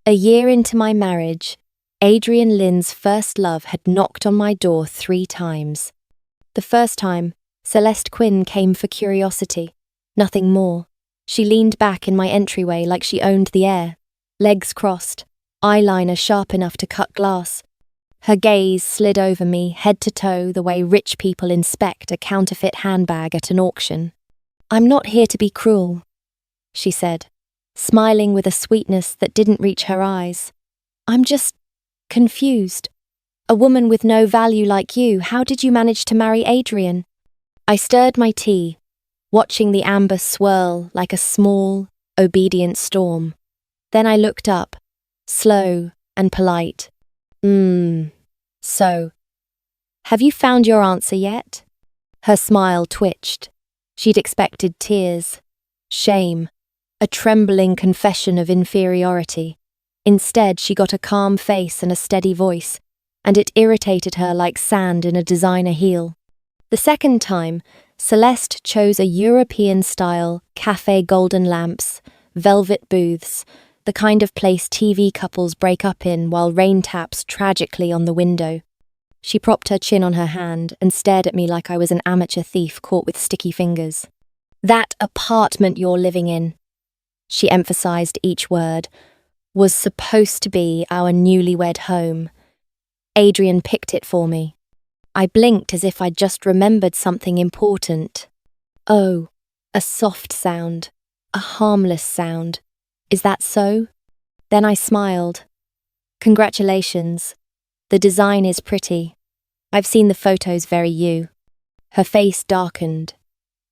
A year into my marriage, Adrian Lynn's first love had knocked on my door 3 times. The first time, Celeste Quinn came for curiosity, nothing more. She leaned back in my entryway like she owned the air, legs crossed, eyeliner sharp enough to cut glass. Her gaze slid over me, head to toe, the way rich people inspect a counterfeit handbag at an auction. "I'm not here to be cruel," she said, smiling with a sweetness that didn't reach her eyes. "I'm just confused. A woman with no value like you, how did you manage to marry Adrian?" I stirred my tea, watching the amber swirl like a small, obedient storm. Then I looked up, slow and polite. So, have you found your answer yet?" Her smile twitched. She'd expected tears, shame, a trembling confession of inferiority. Instead, she got a calm face and a steady voice, and it irritated her like sand in a designer heel. The second time, Celeste chose a European-style cafe, golden lamps, velvet booths, the kind of place TV couples break up in while rain taps tragically on the window. She propped her chin on her hand and stared at me like I was an amateur thief caught with sticky fingers. "That apartment you're living in," she emphasized each word, "was supposed to be our newlywed home. Adrian picked it for me." I blinked as if I'd just remembered something important. "Oh, a soft sound, a harmless sound. Is that so?" Then I smiled. "Congratulations. The design is pretty. I've seen the photos, very you." Her face darkened.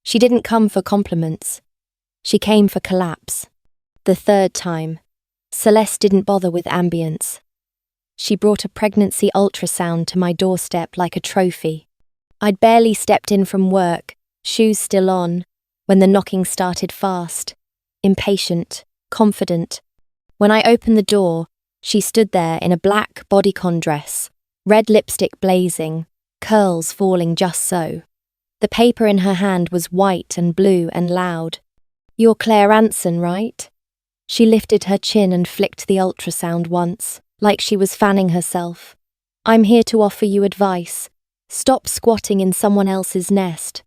She didn't come for compliments. She came for collapse. The third time, Celeste didn't bother with ambience. She brought a pregnancy ultrasound to my doorstep like a trophy. I'd barely stepped in from work, shoes still on, when the knocking started fast. Impatient, confident. When I opened the door, she stood there in a black bodycon dress, red lipstick blazing, curls falling just so. The paper in her hand was white and blue and loud. "You're Claire Anson, right?" She lifted her chin and flicked the ultrasound once, like she was fanning herself. "I'm here to offer you advice. Stop squatting in someone else's nest."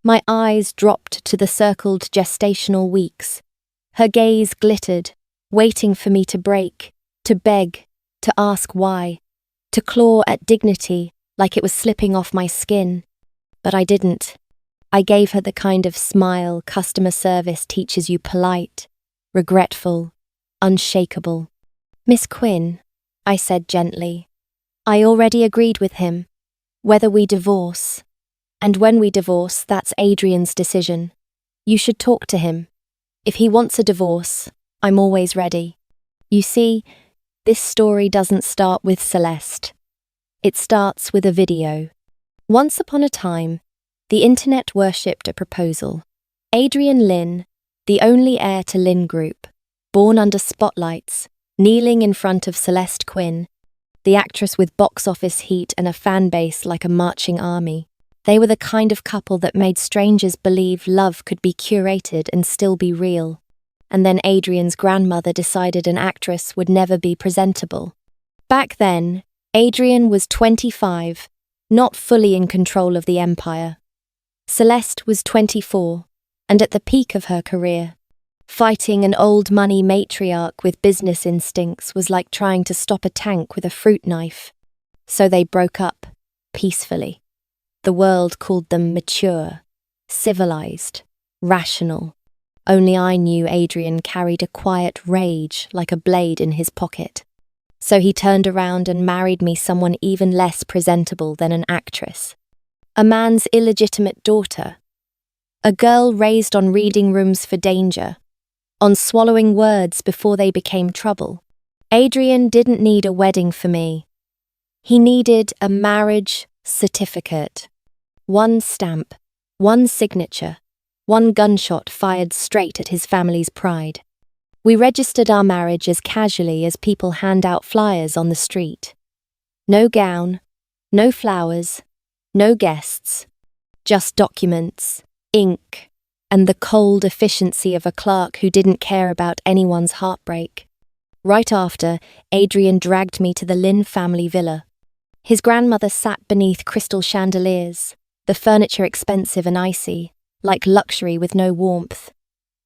My eyes dropped to the circled gestational weeks. Her gaze glittered, waiting for me to break, to beg, to ask why, to claw at dignity like it was slipping off my skin. But I didn't. I gave her the kind of smile customer service teaches you: polite, regretful, unshakable. "Miss Quinn," I said gently, "I already agreed with him. Whether we divorce. And when we divorce, that's Adrian's decision. You should talk to him. If he wants a divorce, I'm always ready. You see, this story doesn't start with Celeste. It starts with a video. Once upon a time, the internet worshipped a proposal. Adrian Lynn, the only heir to Lynn Group, born under spotlights, kneeling in front of Celeste Quinn, the actress with box office heat and a fan base like a marching army. They were the kind of couple that made strangers believe love could be curated and still be real. And then Adrian's grandmother decided an actress would never be presentable. Back then, Adrian was 25, not fully in control of the empire. Celeste was 24, and at the peak of her career. Fighting an old money matriarch with business instincts was like trying to stop a tank with a fruit knife. So they broke up, peacefully. The world called them mature, civilized, rational. Only I knew Adrian carried a quiet rage like a blade in his pocket. So he turned around and married me someone even less presentable than an actress. A man's illegitimate daughter. A girl raised on reading rooms for danger, on swallowing words before they became trouble. Adrian didn't need a wedding for me. He needed a marriage certificate. One stamp, one signature, one gunshot fired straight at his family's pride. We registered our marriage as casually as people hand out flyers on the street. No gown, no flowers, no guests, just documents, ink, and the cold efficiency of a clerk who didn't care about anyone's heartbreak. Right after, Adrian dragged me to the Lynn family villa. His grandmother sat beneath crystal chandeliers, the furniture expensive and icy, like luxury with no warmth.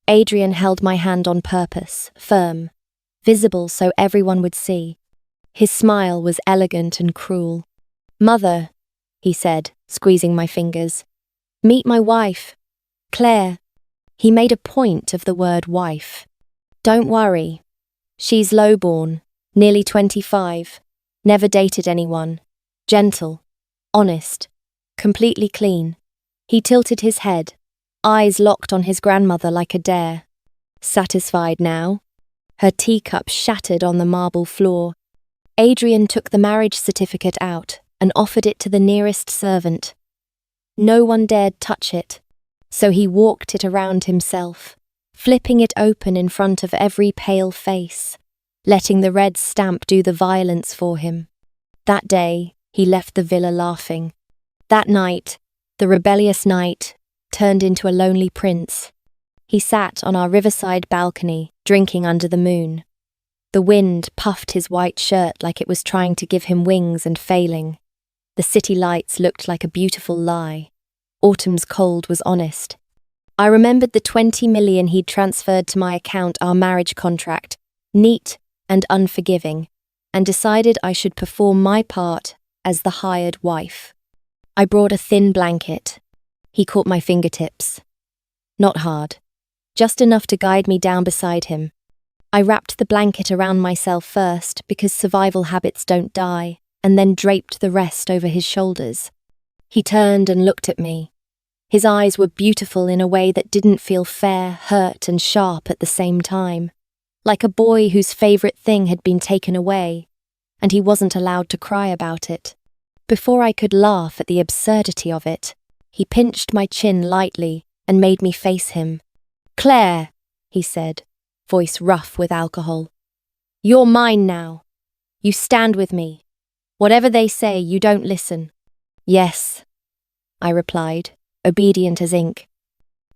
Adrian held my hand on purpose, firm, visible so everyone would see. His smile was elegant and cruel. "Mother," he said, squeezing my fingers. "Meet my wife, Claire." He made a point of the word wife. "Don't worry. She's low-born, nearly 25, never dated anyone, gentle, honest, completely clean." He tilted his head, eyes locked on his grandmother like a dare. Satisfied now? Her teacup shattered on the marble floor. Adrian took the marriage certificate out and offered it to the nearest servant. No one dared touch it, so he walked it around himself, flipping it open in front of every pale face, letting the red stamp do the violence for him. That day, he left the villa laughing. That night, the rebellious knight, turned into a lonely prince. He sat on our riverside balcony, drinking under the moon. The wind puffed his white shirt like it was trying to give him wings and failing. The city lights looked like a beautiful lie. Autumn's cold was honest. I remembered the 20 million he'd transferred to my account, our marriage contract, neat and unforgiving, and decided I should perform my part as the hired wife. I brought a thin blanket. He caught my fingertips. Not hard, just enough to guide me down beside him. I wrapped the blanket around myself first because survival habits don't die, and then draped the rest over his shoulders. He turned and looked at me. His eyes were beautiful in a way that didn't feel fair, hurt, and sharp at the same time, like a boy whose favorite thing had been taken away, and he wasn't allowed to cry about it. Before I could laugh at the absurdity of it, he pinched my chin lightly and made me face him. "Claire," he said, voice rough with alcohol. "You're mine now. You stand with me. Whatever they say, you don't listen." "Yes," I replied, obedient as ink.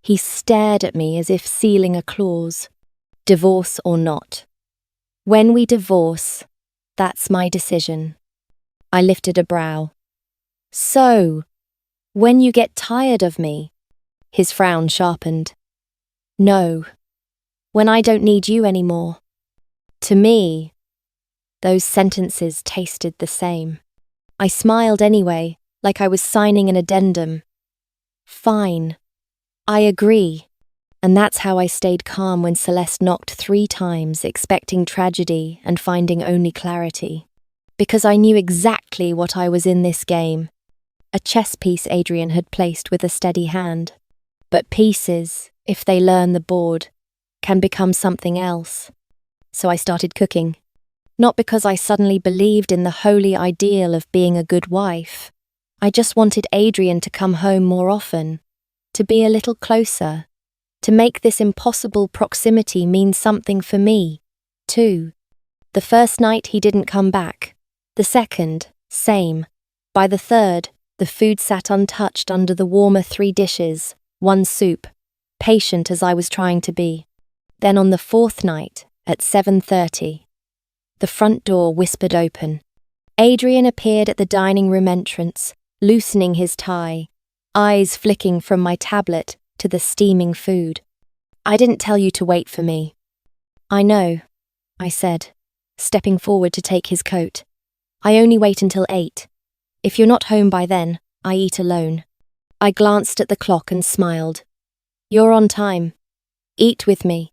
He stared at me as if sealing a clause. "Divorce or not? When we divorce, that's my decision." I lifted a brow. "So, when you get tired of me?" His frown sharpened. "No, when I don't need you anymore." To me, those sentences tasted the same. I smiled anyway, like I was signing an addendum. "Fine, I agree." And that's how I stayed calm when Celeste knocked 3 times, expecting tragedy and finding only clarity. Because I knew exactly what I was in this game. A chess piece Adrian had placed with a steady hand. But pieces, if they learn the board, can become something else. So I started cooking. Not because I suddenly believed in the holy ideal of being a good wife. I just wanted Adrian to come home more often, to be a little closer, to make this impossible proximity mean something for me, too. The first night he didn't come back. The second, same. By the third, the food sat untouched under the warmer 3 dishes, 1 soup, patient as I was trying to be. Then on the 4th night, at 7:30, the front door whispered open. Adrian appeared at the dining room entrance, loosening his tie, eyes flicking from my tablet to the steaming food. "I didn't tell you to wait for me." "I know," I said, stepping forward to take his coat. "I only wait until 8. If you're not home by then, I eat alone." I glanced at the clock and smiled. "You're on time. Eat with me."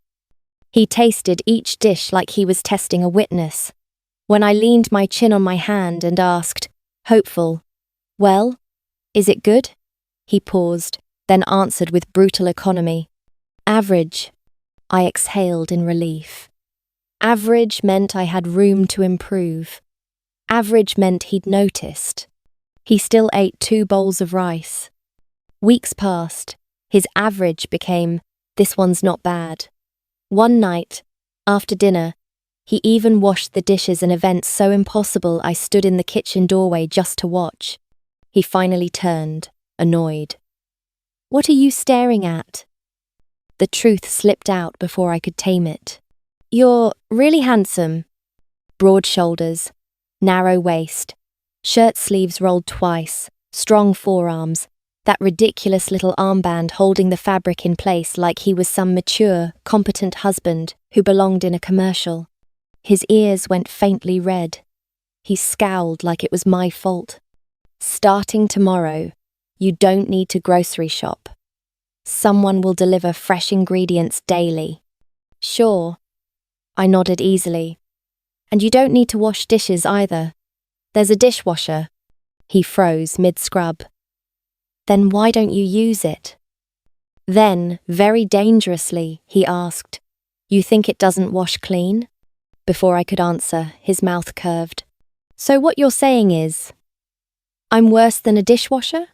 He tasted each dish like he was testing a witness. When I leaned my chin on my hand and asked, hopeful, "Well, is it good?" He paused, then answered with brutal economy. "Average." I exhaled in relief. Average meant I had room to improve. Average meant he'd noticed. He still ate 2 bowls of rice. Weeks passed. His average became, "This one's not bad." One night, after dinner, he even washed the dishes, an event so impossible I stood in the kitchen doorway just to watch. He finally turned, annoyed. "What are you staring at?" The truth slipped out before I could tame it. You're really handsome. Broad shoulders, narrow waist, shirt sleeves rolled twice, strong forearms, that ridiculous little armband holding the fabric in place like he was some mature, competent husband who belonged in a commercial. His ears went faintly red. He scowled like it was my fault. Starting tomorrow, you don't need to grocery shop. Someone will deliver fresh ingredients daily. Sure. I nodded easily. And you don't need to wash dishes either. There's a dishwasher. He froze mid-scrub. Then why don't you use it? Then, very dangerously, he asked, You think it doesn't wash clean? Before I could answer, his mouth curved. So what you're saying is, I'm worse than a dishwasher?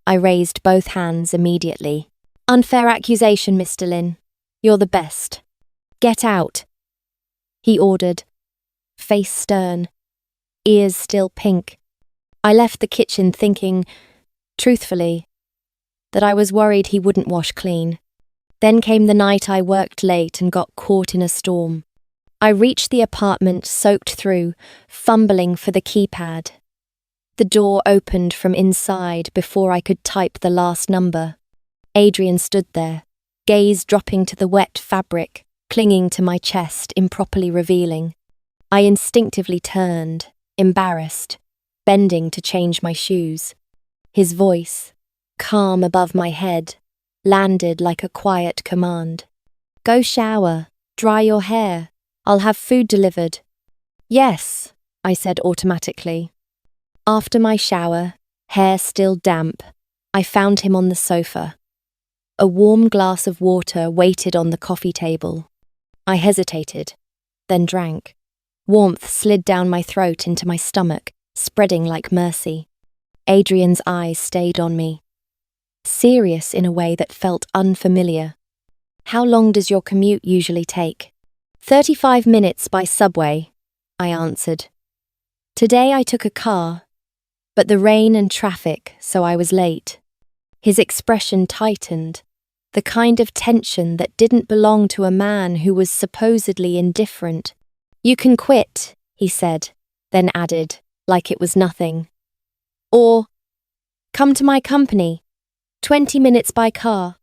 I raised both hands immediately. Unfair accusation, Mr. Lin. You're the best. Get out. He ordered, face stern, ears still pink. I left the kitchen thinking, truthfully, that I was worried he wouldn't wash clean. Then came the night I worked late and got caught in a storm. I reached the apartment soaked through, fumbling for the keypad. The door opened from inside before I could type the last number. Adrian stood there, gaze dropping to the wet fabric, clinging to my chest, improperly revealing. I instinctively turned, embarrassed, bending to change my shoes. His voice, calm above my head, landed like a quiet command. Go shower, dry your hair, I'll have food delivered. Yes, I said automatically. After my shower, hair still damp, I found him on the sofa. A warm glass of water waited on the coffee table. I hesitated, then drank. Warmth slid down my throat into my stomach, spreading like mercy. Adrian's eyes stayed on me, serious in a way that felt unfamiliar. How long does your commute usually take? 35 minutes by subway, I answered. Today I took a car, but the rain and traffic, so I was late. His expression tightened, the kind of tension that didn't belong to a man who was supposedly indifferent. You can quit, he said, then added, like it was nothing. Or, come to my company, 20 minutes by car.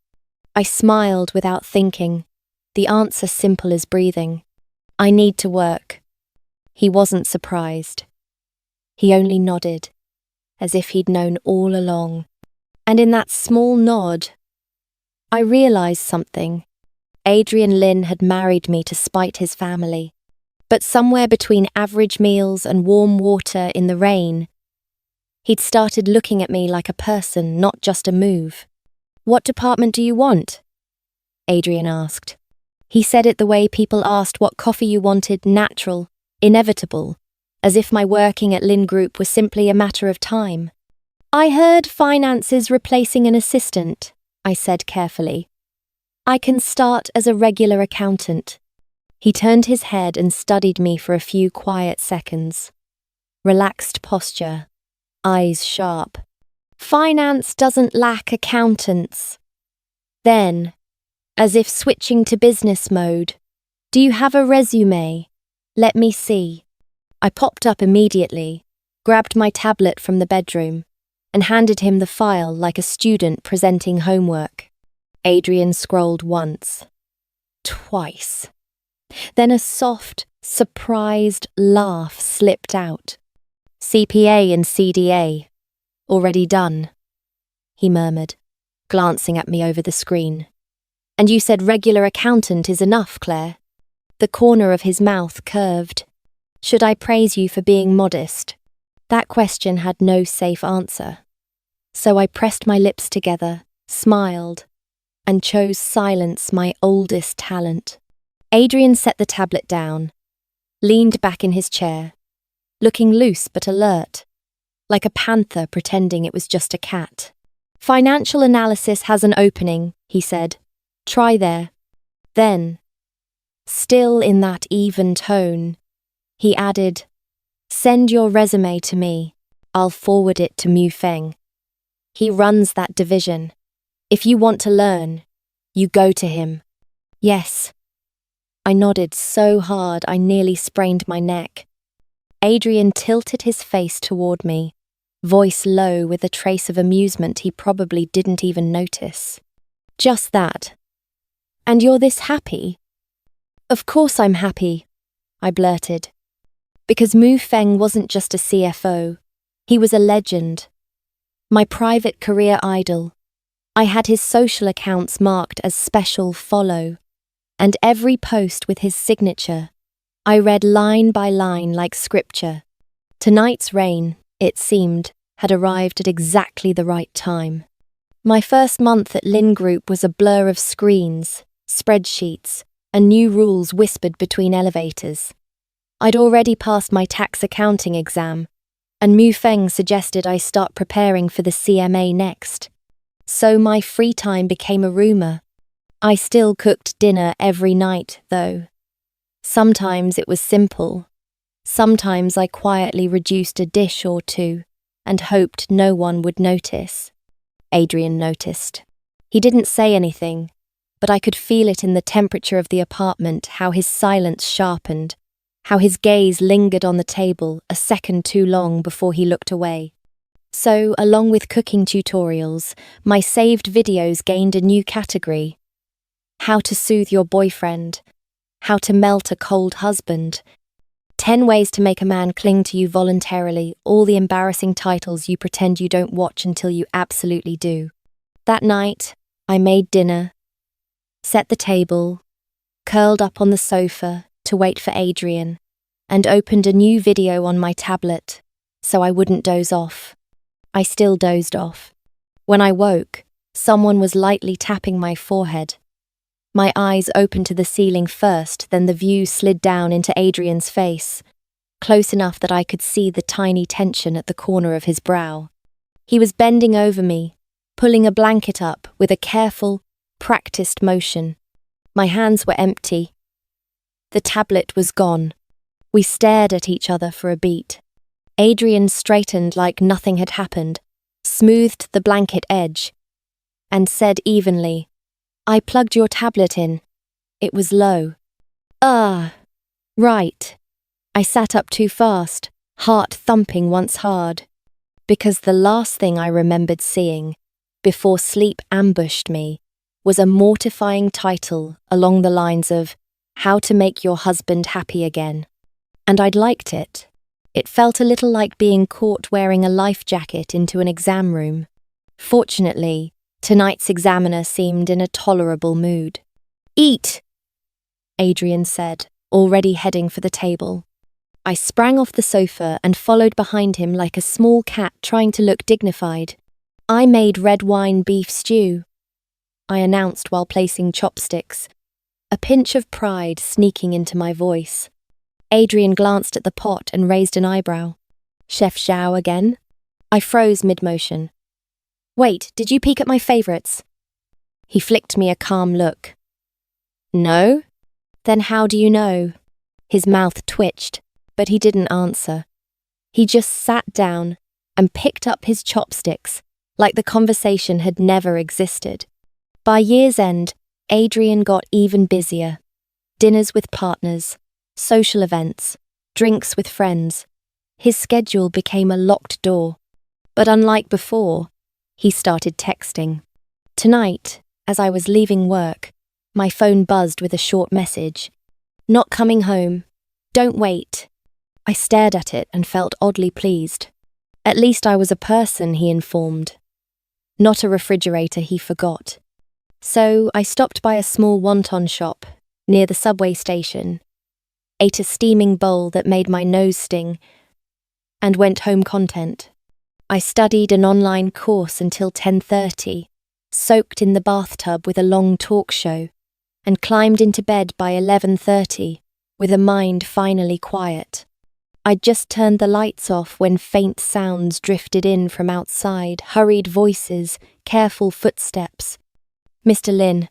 I smiled without thinking, the answer simple as breathing. I need to work. He wasn't surprised. He only nodded, as if he'd known all along. And in that small nod, I realized something. Adrian Lin had married me to spite his family. But somewhere between average meals and warm water in the rain, he'd started looking at me like a person, not just a move. What department do you want? Adrian asked. He said it the way people asked what coffee you wanted, natural, inevitable, as if my working at Lin Group was simply a matter of time. I heard finance is replacing an assistant, I said carefully. I can start as a regular accountant. He turned his head and studied me for a few quiet seconds. Relaxed posture, eyes sharp. Finance doesn't lack accountants. Then, as if switching to business mode, do you have a resume? Let me see. I popped up immediately, grabbed my tablet from the bedroom, and handed him the file like a student presenting homework. Adrian scrolled once, twice. Then a soft, surprised laugh slipped out. CPA and CDA. Already done, he murmured, glancing at me over the screen. And you said regular accountant is enough, Claire. The corner of his mouth curved. Should I praise you for being modest? That question had no safe answer. So I pressed my lips together, smiled, and chose silence, my oldest talent. Adrian set the tablet down, leaned back in his chair, looking loose but alert, like a panther pretending it was just a cat. Financial analysis has an opening, he said. Try there. Then, still in that even tone, he added, Send your resume to me. I'll forward it to Mu Feng. He runs that division. If you want to learn, you go to him. Yes. I nodded so hard I nearly sprained my neck. Adrian tilted his face toward me, voice low with a trace of amusement he probably didn't even notice. Just that. And you're this happy? Of course I'm happy, I blurted. Because Mu Feng wasn't just a CFO, he was a legend. My private career idol. I had his social accounts marked as special follow, and every post with his signature. I read line by line like scripture. Tonight's rain, it seemed, had arrived at exactly the right time. My first month at Lin Group was a blur of screens, spreadsheets, and new rules whispered between elevators. I'd already passed my tax accounting exam, and Mu Feng suggested I start preparing for the CMA next. So my free time became a rumor. I still cooked dinner every night, though. Sometimes it was simple. Sometimes I quietly reduced a dish or two and hoped no one would notice. Adrian noticed. He didn't say anything, but I could feel it in the temperature of the apartment, how his silence sharpened, how his gaze lingered on the table a second too long before he looked away. So, along with cooking tutorials, my saved videos gained a new category. How to soothe your boyfriend. How to melt a cold husband. 10 ways to make a man cling to you voluntarily, all the embarrassing titles you pretend you don't watch until you absolutely do. That night, I made dinner, set the table, curled up on the sofa to wait for Adrian, and opened a new video on my tablet so I wouldn't doze off. I still dozed off. When I woke, someone was lightly tapping my forehead. My eyes opened to the ceiling first, then the view slid down into Adrian's face, close enough that I could see the tiny tension at the corner of his brow. He was bending over me, pulling a blanket up with a careful, practiced motion. My hands were empty. The tablet was gone. We stared at each other for a beat. Adrian straightened like nothing had happened, smoothed the blanket edge, and said evenly, "I plugged your tablet in. It was low." Ah, right. I sat up too fast, heart thumping once hard, because the last thing I remembered seeing, before sleep ambushed me, was a mortifying title along the lines of "How to Make Your Husband Happy Again." And I'd liked it. It felt a little like being caught wearing a life jacket into an exam room. Fortunately, tonight's examiner seemed in a tolerable mood. "Eat," Adrian said, already heading for the table. I sprang off the sofa and followed behind him like a small cat trying to look dignified. "I made red wine beef stew," I announced while placing chopsticks, a pinch of pride sneaking into my voice. Adrian glanced at the pot and raised an eyebrow. "Chef Zhao again?" I froze mid-motion. "Wait, did you peek at my favourites?" He flicked me a calm look. "No? Then how do you know?" His mouth twitched, but he didn't answer. He just sat down and picked up his chopsticks like the conversation had never existed. By year's end, Adrian got even busier. Dinners with partners, social events, drinks with friends. His schedule became a locked door. But unlike before, he started texting. Tonight, as I was leaving work, my phone buzzed with a short message. "Not coming home. Don't wait." I stared at it and felt oddly pleased. At least I was a person, he informed. Not a refrigerator he forgot. So I stopped by a small wonton shop near the subway station, ate a steaming bowl that made my nose sting, and went home content. I studied an online course until 10:30, soaked in the bathtub with a long talk show, and climbed into bed by 11:30 with a mind finally quiet. I'd just turned the lights off when faint sounds drifted in from outside, hurried voices, careful footsteps. "Mr. Lin,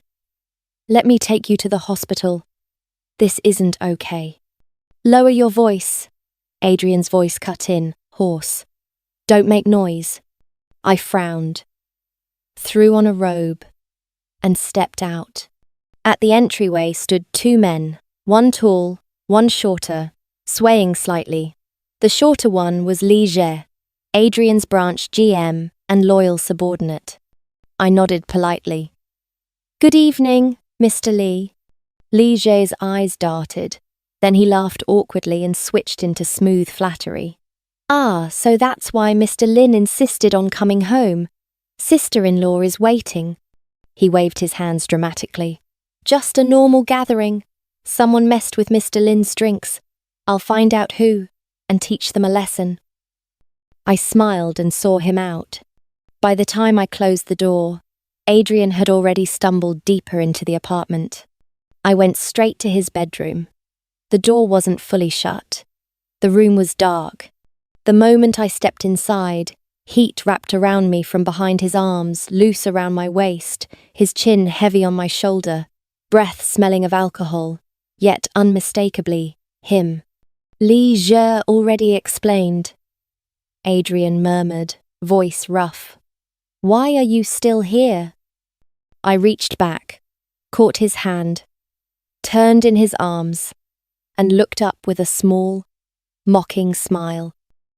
let me take you to the hospital. This isn't okay." "Lower your voice," Adrian's voice cut in, hoarse. "Don't make noise." I frowned, threw on a robe, and stepped out. At the entryway stood two men, One tall, one shorter, swaying slightly. The shorter one was Li Jie, Adrian's branch GM and loyal subordinate. I nodded politely. "Good evening, Mr. Li." Li Jie's eyes darted. Then he laughed awkwardly and switched into smooth flattery. "Ah, so that's why Mr. Lin insisted on coming home. Sister-in-law is waiting." He waved his hands dramatically. "Just a normal gathering. Someone messed with Mr. Lin's drinks. I'll find out who, and teach them a lesson." I smiled and saw him out. By the time I closed the door, Adrian had already stumbled deeper into the apartment. I went straight to his bedroom. The door wasn't fully shut. The room was dark. The moment I stepped inside, heat wrapped around me from behind his arms, loose around my waist, his chin heavy on my shoulder, breath smelling of alcohol, yet unmistakably him. "Li Jie already explained," Adrian murmured, voice rough. "Why are you still here?" I reached back, caught his hand, turned in his arms, and looked up with a small, mocking smile.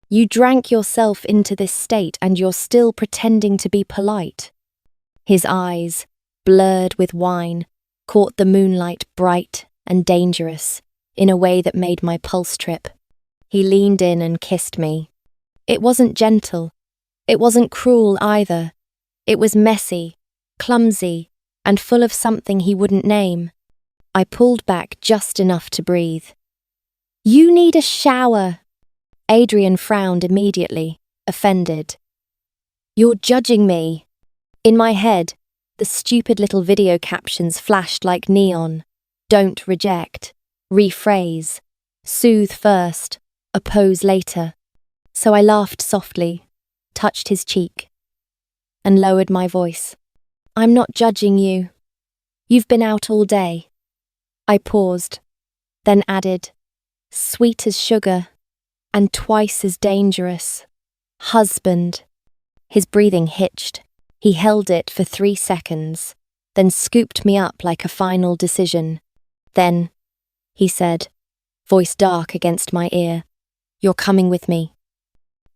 "You drank yourself into this state and you're still pretending to be polite." His eyes, blurred with wine, caught the moonlight bright and dangerous in a way that made my pulse trip. He leaned in and kissed me. It wasn't gentle. It wasn't cruel either. It was messy, clumsy, and full of something he wouldn't name. I pulled back just enough to breathe. "You need a shower." Adrian frowned immediately, offended. "You're judging me." In my head, the stupid little video captions flashed like neon. "Don't reject. Rephrase. Soothe first. Oppose later." So I laughed softly, touched his cheek, and lowered my voice. "I'm not judging you. You've been out all day." I paused, then added, "Sweet as sugar, and twice as dangerous. Husband." His breathing hitched. He held it for 3 seconds, then scooped me up like a final decision. "Then," he said, voice dark against my ear, "you're coming with me."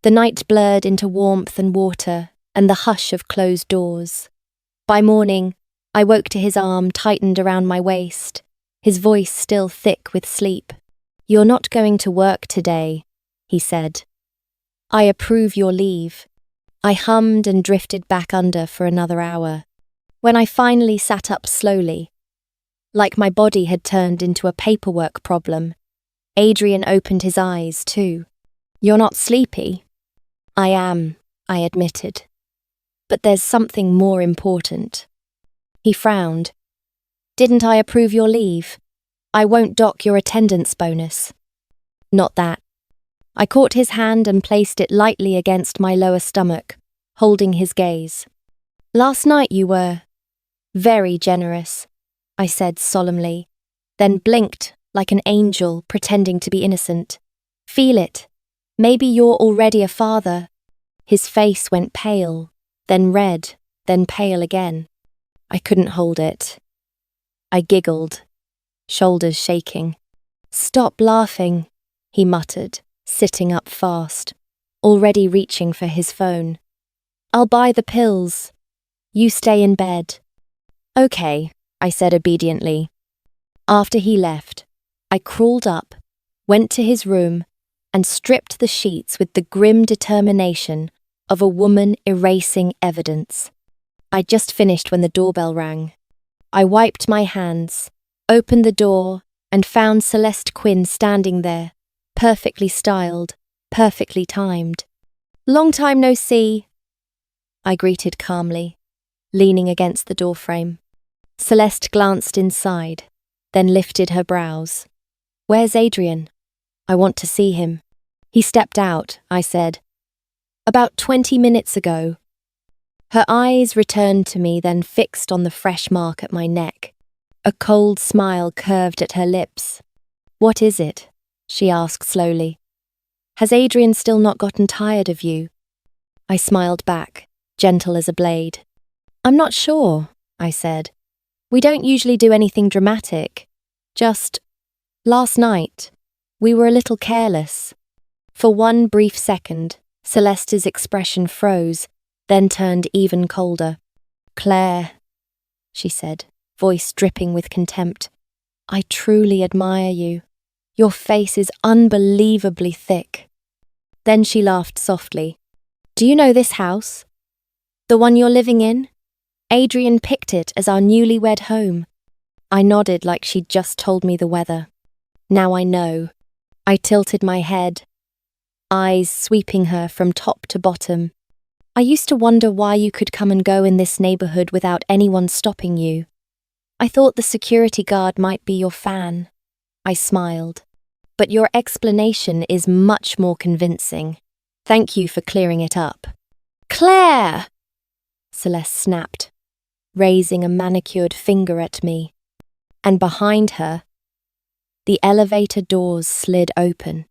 The night blurred into warmth and water and the hush of closed doors. By morning, I woke to his arm tightened around my waist, his voice still thick with sleep. "You're not going to work today," he said. "I approve your leave." I hummed and drifted back under for another hour. When I finally sat up slowly, like my body had turned into a paperwork problem, Adrian opened his eyes too. "You're not sleepy?" "I am," I admitted. "But there's something more important." He frowned. "Didn't I approve your leave? I won't dock your attendance bonus." "Not that." I caught his hand and placed it lightly against my lower stomach, holding his gaze. "Last night you were very generous," I said solemnly, then blinked like an angel pretending to be innocent. "Feel it. Maybe you're already a father." His face went pale, then red, then pale again. I couldn't hold it. I giggled, shoulders shaking. "Stop laughing," he muttered, sitting up fast, already reaching for his phone. "I'll buy the pills. You stay in bed." "Okay," I said obediently. After he left, I crawled up, went to his room, and stripped the sheets with the grim determination of a woman erasing evidence. I'd just finished when the doorbell rang. I wiped my hands, opened the door, and found Celeste Quinn standing there, perfectly styled, perfectly timed. "Long time no see," I greeted calmly, leaning against the doorframe. Celeste glanced inside, then lifted her brows. "Where's Adrian? I want to see him." "He stepped out," I said. "About 20 minutes ago." Her eyes returned to me, then fixed on the fresh mark at my neck. A cold smile curved at her lips. "What is it?" she asked slowly. "Has Adrian still not gotten tired of you?" I smiled back, gentle as a blade. "I'm not sure," I said. "We don't usually do anything dramatic. Just Last night, we were a little careless. For one brief second, Celeste's expression froze, then turned even colder. Claire, she said, voice dripping with contempt, I truly admire you. Your face is unbelievably thick. Then she laughed softly. Do you know this house? The one you're living in? Adrian picked it as our newlywed home. I nodded like she'd just told me the weather. Now I know. I tilted my head, eyes sweeping her from top to bottom. I used to wonder why you could come and go in this neighborhood without anyone stopping you. I thought the security guard might be your fan. I smiled. But your explanation is much more convincing. Thank you for clearing it up. Claire! Celeste snapped, raising a manicured finger at me. And behind her, the elevator doors slid open.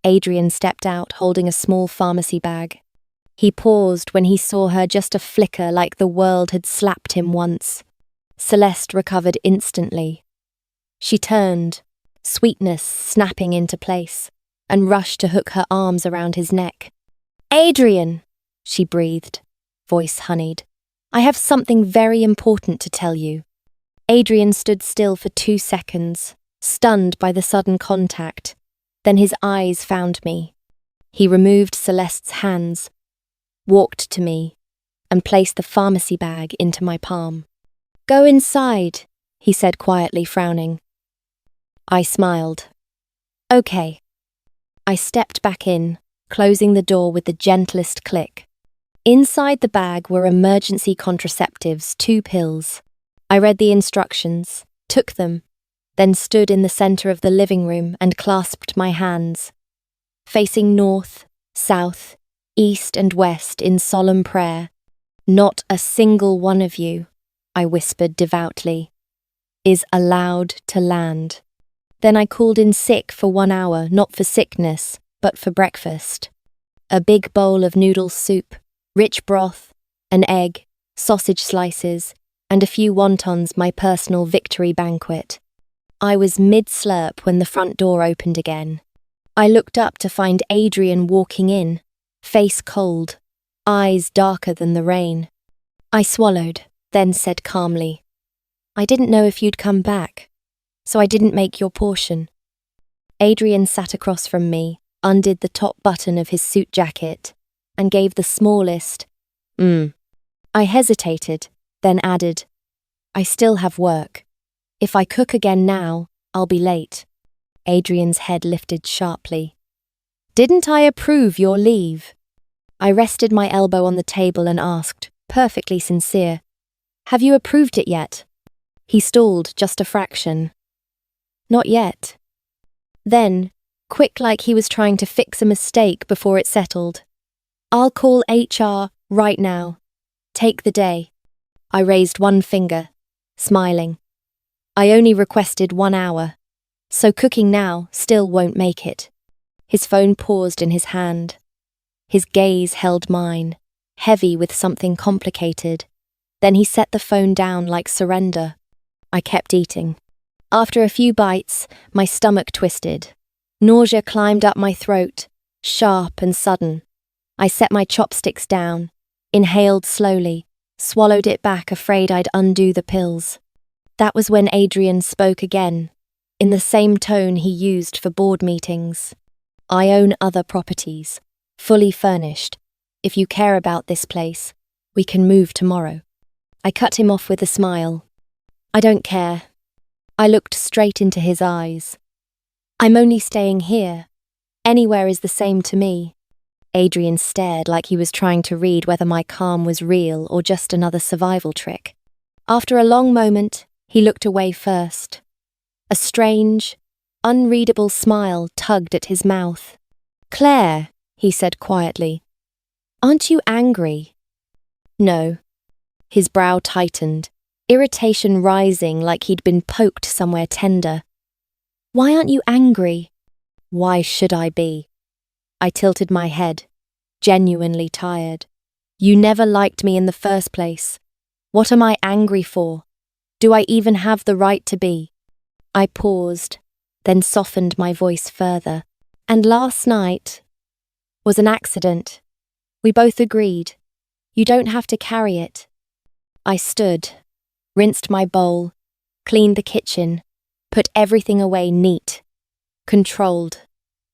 Adrian stepped out holding a small pharmacy bag. He paused when he saw her, just a flicker like the world had slapped him once. Celeste recovered instantly. She turned, sweetness snapping into place, and rushed to hook her arms around his neck. Adrian, she breathed, voice honeyed. I have something very important to tell you. Adrian stood still for 2 seconds, stunned by the sudden contact. Then his eyes found me. He removed Celeste's hands, walked to me, and placed the pharmacy bag into my palm. Go inside, he said quietly, frowning. I smiled. Okay. I stepped back in, closing the door with the gentlest click. Inside the bag were emergency contraceptives, 2 pills. I read the instructions, took them, then stood in the center of the living room and clasped my hands, facing north, south, east and west in solemn prayer. Not a single one of you, I whispered devoutly, is allowed to land. Then I called in sick for 1 hour, not for sickness, but for breakfast. A big bowl of noodle soup, rich broth, an egg, sausage slices, and a few wontons, my personal victory banquet. I was mid-slurp when the front door opened again. I looked up to find Adrian walking in, face cold, eyes darker than the rain. I swallowed, then said calmly, I didn't know if you'd come back, so I didn't make your portion. Adrian sat across from me, undid the top button of his suit jacket, and gave the smallest, I hesitated, then added, I still have work. If I cook again now, I'll be late. Adrian's head lifted sharply. Didn't I approve your leave? I rested my elbow on the table and asked, perfectly sincere, have you approved it yet? He stalled just a fraction. Not yet. Then, quick like he was trying to fix a mistake before it settled. I'll call HR right now. Take the day. I raised one finger, smiling. I only requested 1 hour, so cooking now still won't make it. His phone paused in his hand. His gaze held mine, heavy with something complicated. Then he set the phone down like surrender. I kept eating. After a few bites, my stomach twisted. Nausea climbed up my throat, sharp and sudden. I set my chopsticks down, inhaled slowly, swallowed it back, afraid I'd undo the pills. That was when Adrian spoke again, in the same tone he used for board meetings. I own other properties, fully furnished. If you care about this place, we can move tomorrow. I cut him off with a smile. I don't care. I looked straight into his eyes. I'm only staying here. Anywhere is the same to me. Adrian stared like he was trying to read whether my calm was real or just another survival trick. After a long moment, he looked away first. A strange, unreadable smile tugged at his mouth. Claire, he said quietly, aren't you angry? No. His brow tightened, irritation rising like he'd been poked somewhere tender. Why aren't you angry? Why should I be? I tilted my head, genuinely tired. You never liked me in the first place. What am I angry for? Do I even have the right to be? I paused, then softened my voice further. And last night was an accident. We both agreed. You don't have to carry it. I stood, rinsed my bowl, cleaned the kitchen, put everything away neat, controlled,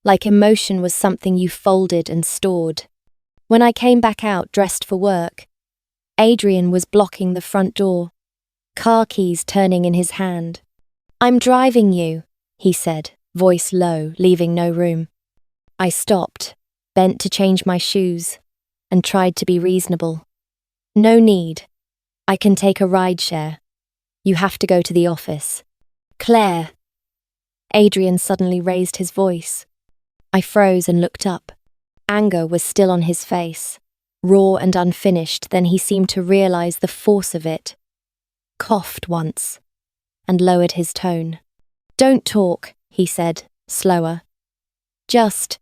like emotion was something you folded and stored. When I came back out dressed for work, Adrian was blocking the front door, car keys turning in his hand. I'm driving you, he said, voice low, leaving no room. I stopped, bent to change my shoes, and tried to be reasonable. No need. I can take a rideshare. You have to go to the office. Claire. Adrian suddenly raised his voice. I froze and looked up. Anger was still on his face, raw and unfinished. Then he seemed to realize the force of it, coughed once, and lowered his tone. Don't talk, he said, slower. Just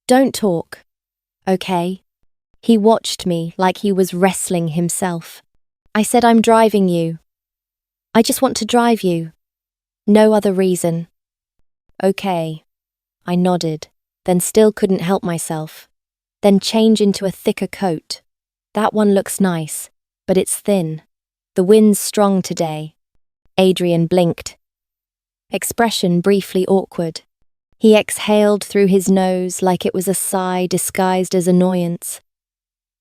don't talk, okay? He watched me like he was wrestling himself. I said, I'm driving you. I just want to drive you. No other reason. Okay. I nodded, then still couldn't help myself. Then change into a thicker coat. That one looks nice, but it's thin. The wind's strong today. Adrian blinked. Expression briefly awkward. He exhaled through his nose like it was a sigh disguised as annoyance,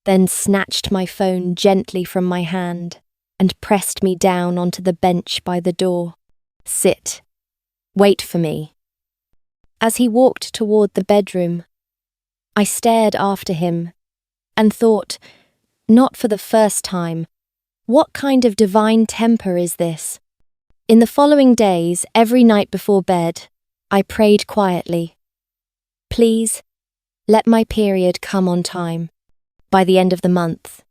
then snatched my phone gently from my hand and pressed me down onto the bench by the door. Sit. Wait for me. As he walked toward the bedroom, I stared after him and thought, not for the first time, what kind of divine temper is this? In the following days, every night before bed, I prayed quietly. Please, let my period come on time. By the end of the month,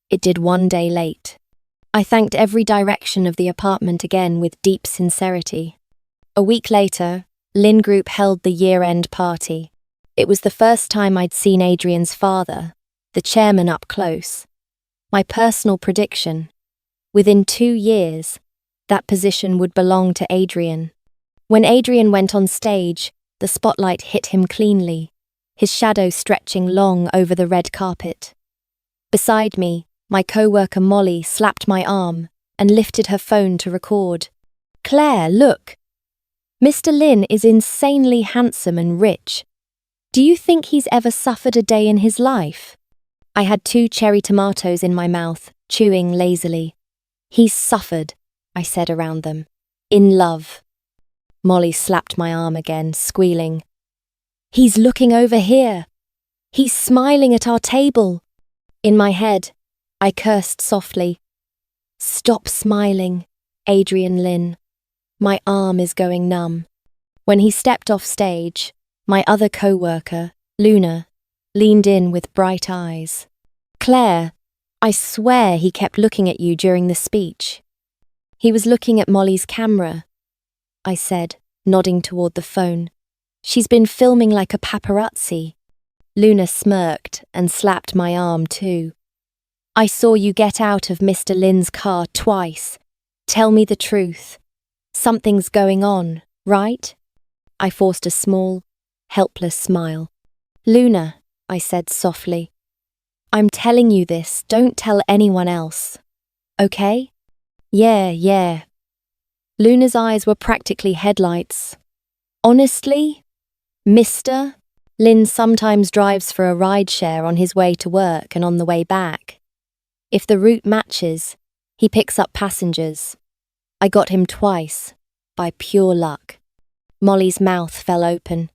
it did one day late. I thanked every direction of the apartment again with deep sincerity. A week later, Lynn Group held the year-end party. It was the first time I'd seen Adrian's father, the chairman, up close. My personal prediction: within 2 years, that position would belong to Adrian. When Adrian went on stage, the spotlight hit him cleanly, his shadow stretching long over the red carpet. Beside me, my co-worker Molly slapped my arm and lifted her phone to record. Claire, look! Mr. Lynn is insanely handsome and rich. Do you think he's ever suffered a day in his life? I had 2 cherry tomatoes in my mouth, chewing lazily. He's suffered, I said around them. In love. Molly slapped my arm again, squealing. He's looking over here. He's smiling at our table. In my head, I cursed softly. Stop smiling, Adrian Lynn. My arm is going numb. When he stepped off stage, my other co-worker, Luna, leaned in with bright eyes. Claire, I swear he kept looking at you during the speech. He was looking at Molly's camera, I said, nodding toward the phone. She's been filming like a paparazzi. Luna smirked and slapped my arm too. I saw you get out of Mr. Lynn's car twice. Tell me the truth. Something's going on, right? I forced a small, helpless smile. Luna, I said softly, I'm telling you this, don't tell anyone else. Okay? Yeah. Luna's eyes were practically headlights. Honestly, Mr. Lynn sometimes drives for a rideshare on his way to work and on the way back. If the route matches, he picks up passengers. I got him twice, by pure luck. Molly's mouth fell open.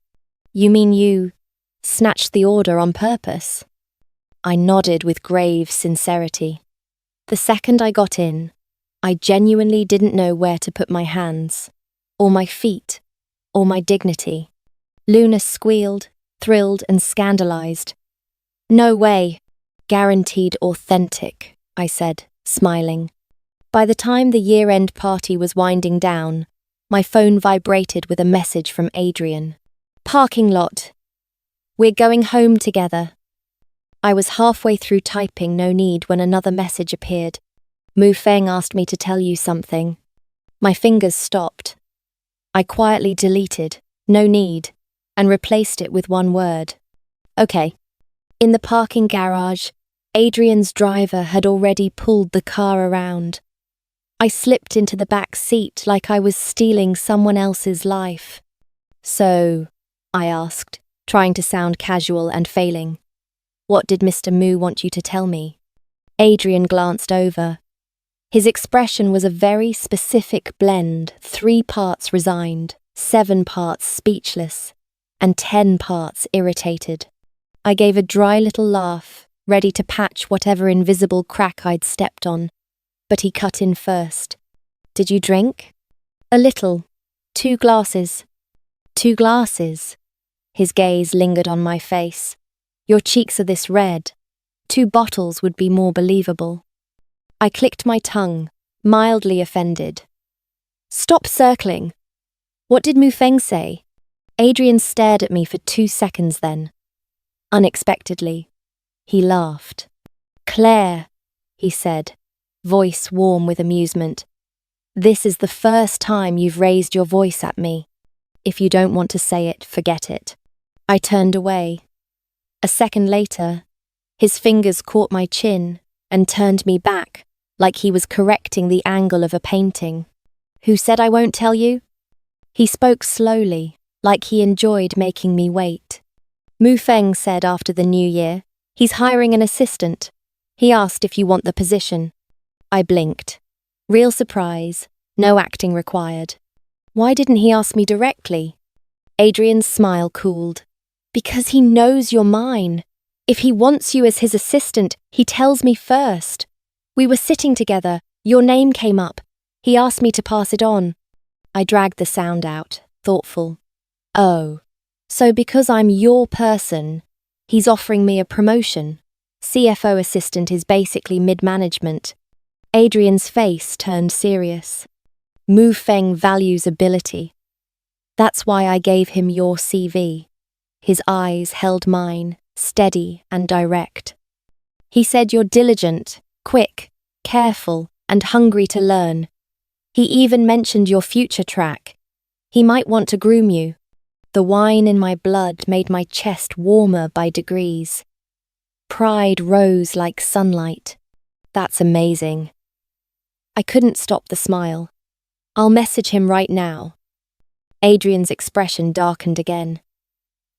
You mean you snatched the order on purpose? I nodded with grave sincerity. The second I got in, I genuinely didn't know where to put my hands, or my feet, or my dignity. Luna squealed, thrilled and scandalized. No way. Guaranteed authentic, I said, smiling. By the time the year-end party was winding down, my phone vibrated with a message from Adrian. Parking lot. We're going home together. I was halfway through typing no need when another message appeared. Mu Feng asked me to tell you something. My fingers stopped. I quietly deleted, "No need," and replaced it with one word. Okay. In the parking garage, Adrian's driver had already pulled the car around. I slipped into the back seat like I was stealing someone else's life. "So," I asked, trying to sound casual and failing, "what did Mr. Moo want you to tell me?" Adrian glanced over. His expression was a very specific blend, 3 parts resigned, 7 parts speechless, and 10 parts irritated. I gave a dry little laugh, ready to patch whatever invisible crack I'd stepped on, but he cut in first. "Did you drink?" "A little. 2 glasses." "2 glasses?" His gaze lingered on my face. "Your cheeks are this red. 2 bottles would be more believable." I clicked my tongue, mildly offended. "Stop circling. What did Mufeng say?" Adrian stared at me for 2 seconds then. Unexpectedly, he laughed. "Claire," he said, voice warm with amusement, "this is the first time you've raised your voice at me. If you don't want to say it, forget it." I turned away. A second later, his fingers caught my chin and turned me back, like he was correcting the angle of a painting. "Who said I won't tell you?" He spoke slowly, like he enjoyed making me wait. "Mufeng said after the new year, he's hiring an assistant. He asked if you want the position." I blinked. Real surprise, no acting required. "Why didn't he ask me directly?" Adrian's smile cooled. "Because he knows you're mine. If he wants you as his assistant, he tells me first. We were sitting together, your name came up. He asked me to pass it on." I dragged the sound out, thoughtful. "Oh, so because I'm your person, he's offering me a promotion. CFO assistant is basically mid-management." Adrian's face turned serious. "Mufeng values ability. That's why I gave him your CV." His eyes held mine, steady and direct. "He said you're diligent, quick, careful, and hungry to learn. He even mentioned your future track. He might want to groom you." The wine in my blood made my chest warmer by degrees. Pride rose like sunlight. "That's amazing." I couldn't stop the smile. "I'll message him right now." Adrian's expression darkened again,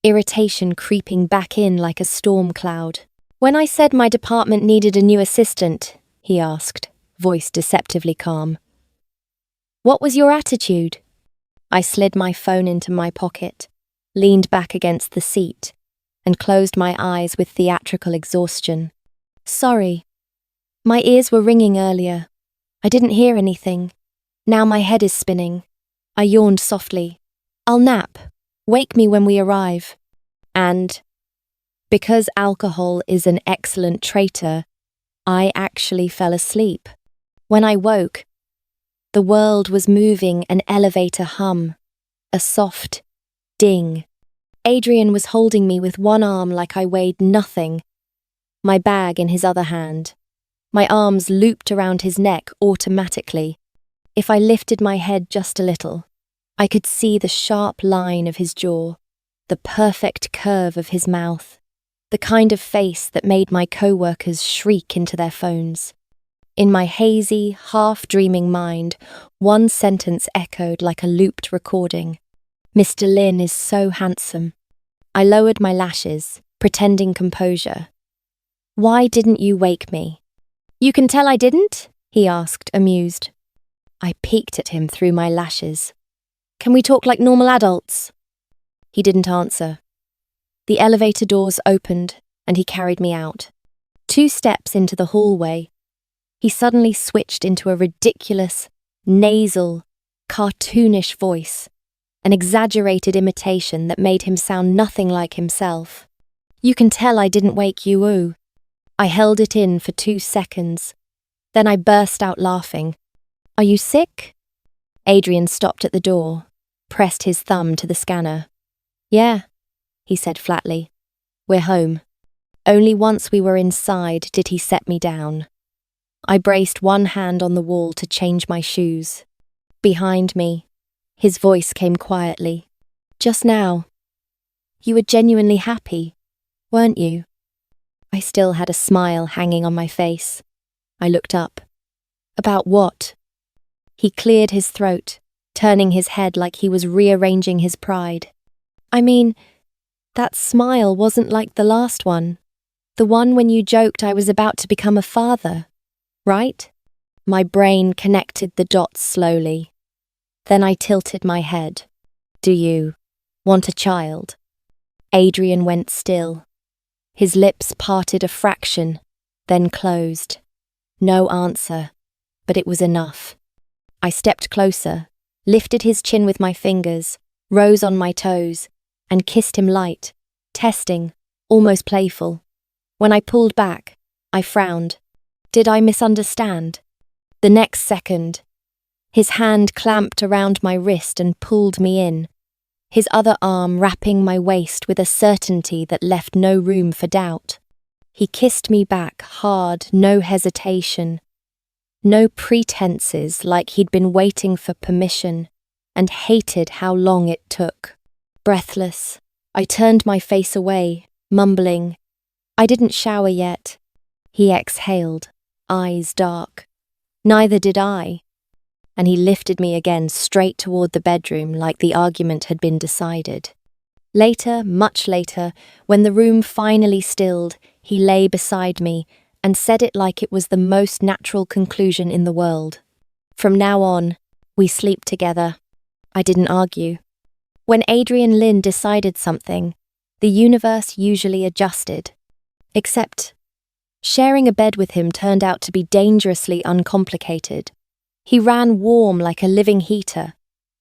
irritation creeping back in like a storm cloud. "When I said my department needed a new assistant," he asked, voice deceptively calm, "what was your attitude?" I slid my phone into my pocket, leaned back against the seat, and closed my eyes with theatrical exhaustion. "Sorry. My ears were ringing earlier. I didn't hear anything. Now my head is spinning." I yawned softly. "I'll nap. Wake me when we arrive." And, because alcohol is an excellent traitor, I actually fell asleep. When I woke, the world was moving an elevator hum, a soft ding. Adrian was holding me with one arm like I weighed nothing, my bag in his other hand. My arms looped around his neck automatically. If I lifted my head just a little, I could see the sharp line of his jaw, the perfect curve of his mouth, the kind of face that made my co-workers shriek into their phones. In my hazy, half-dreaming mind, one sentence echoed like a looped recording. "Mr. Lin is so handsome." I lowered my lashes, pretending composure. "Why didn't you wake me?" "You can tell I didn't?" he asked, amused. I peeked at him through my lashes. "Can we talk like normal adults?" He didn't answer. The elevator doors opened, and he carried me out. 2 steps into the hallway, he suddenly switched into a ridiculous, nasal, cartoonish voice, an exaggerated imitation that made him sound nothing like himself. "You can tell I didn't wake you, ooh." I held it in for 2 seconds. Then I burst out laughing. "Are you sick?" Adrian stopped at the door, pressed his thumb to the scanner. "Yeah," he said flatly. "We're home." Only once we were inside did he set me down. I braced one hand on the wall to change my shoes. Behind me, His voice came quietly. Just now. You were genuinely happy, weren't you? I still had a smile hanging on my face. I looked up. About what? He cleared his throat, turning his head like he was rearranging his pride. I mean, that smile wasn't like the last one. The one when you joked I was about to become a father, right? My brain connected the dots slowly. Then I tilted my head. Do you want a child? Adrian went still. His lips parted a fraction, then closed. No answer, but it was enough. I stepped closer, lifted his chin with my fingers, rose on my toes, and kissed him light, testing, almost playful. When I pulled back, I frowned. Did I misunderstand? The next second, his hand clamped around my wrist and pulled me in, his other arm wrapping my waist with a certainty that left no room for doubt. He kissed me back hard, no hesitation, no pretenses like he'd been waiting for permission, and hated how long it took. Breathless, I turned my face away, mumbling, I didn't shower yet. He exhaled, eyes dark. Neither did I. And he lifted me again straight toward the bedroom like the argument had been decided. Later, much later, when the room finally stilled, he lay beside me and said it like it was the most natural conclusion in the world. From now on, we sleep together. I didn't argue. When Adrian Lynn decided something, the universe usually adjusted. Except, sharing a bed with him turned out to be dangerously uncomplicated. He ran warm like a living heater,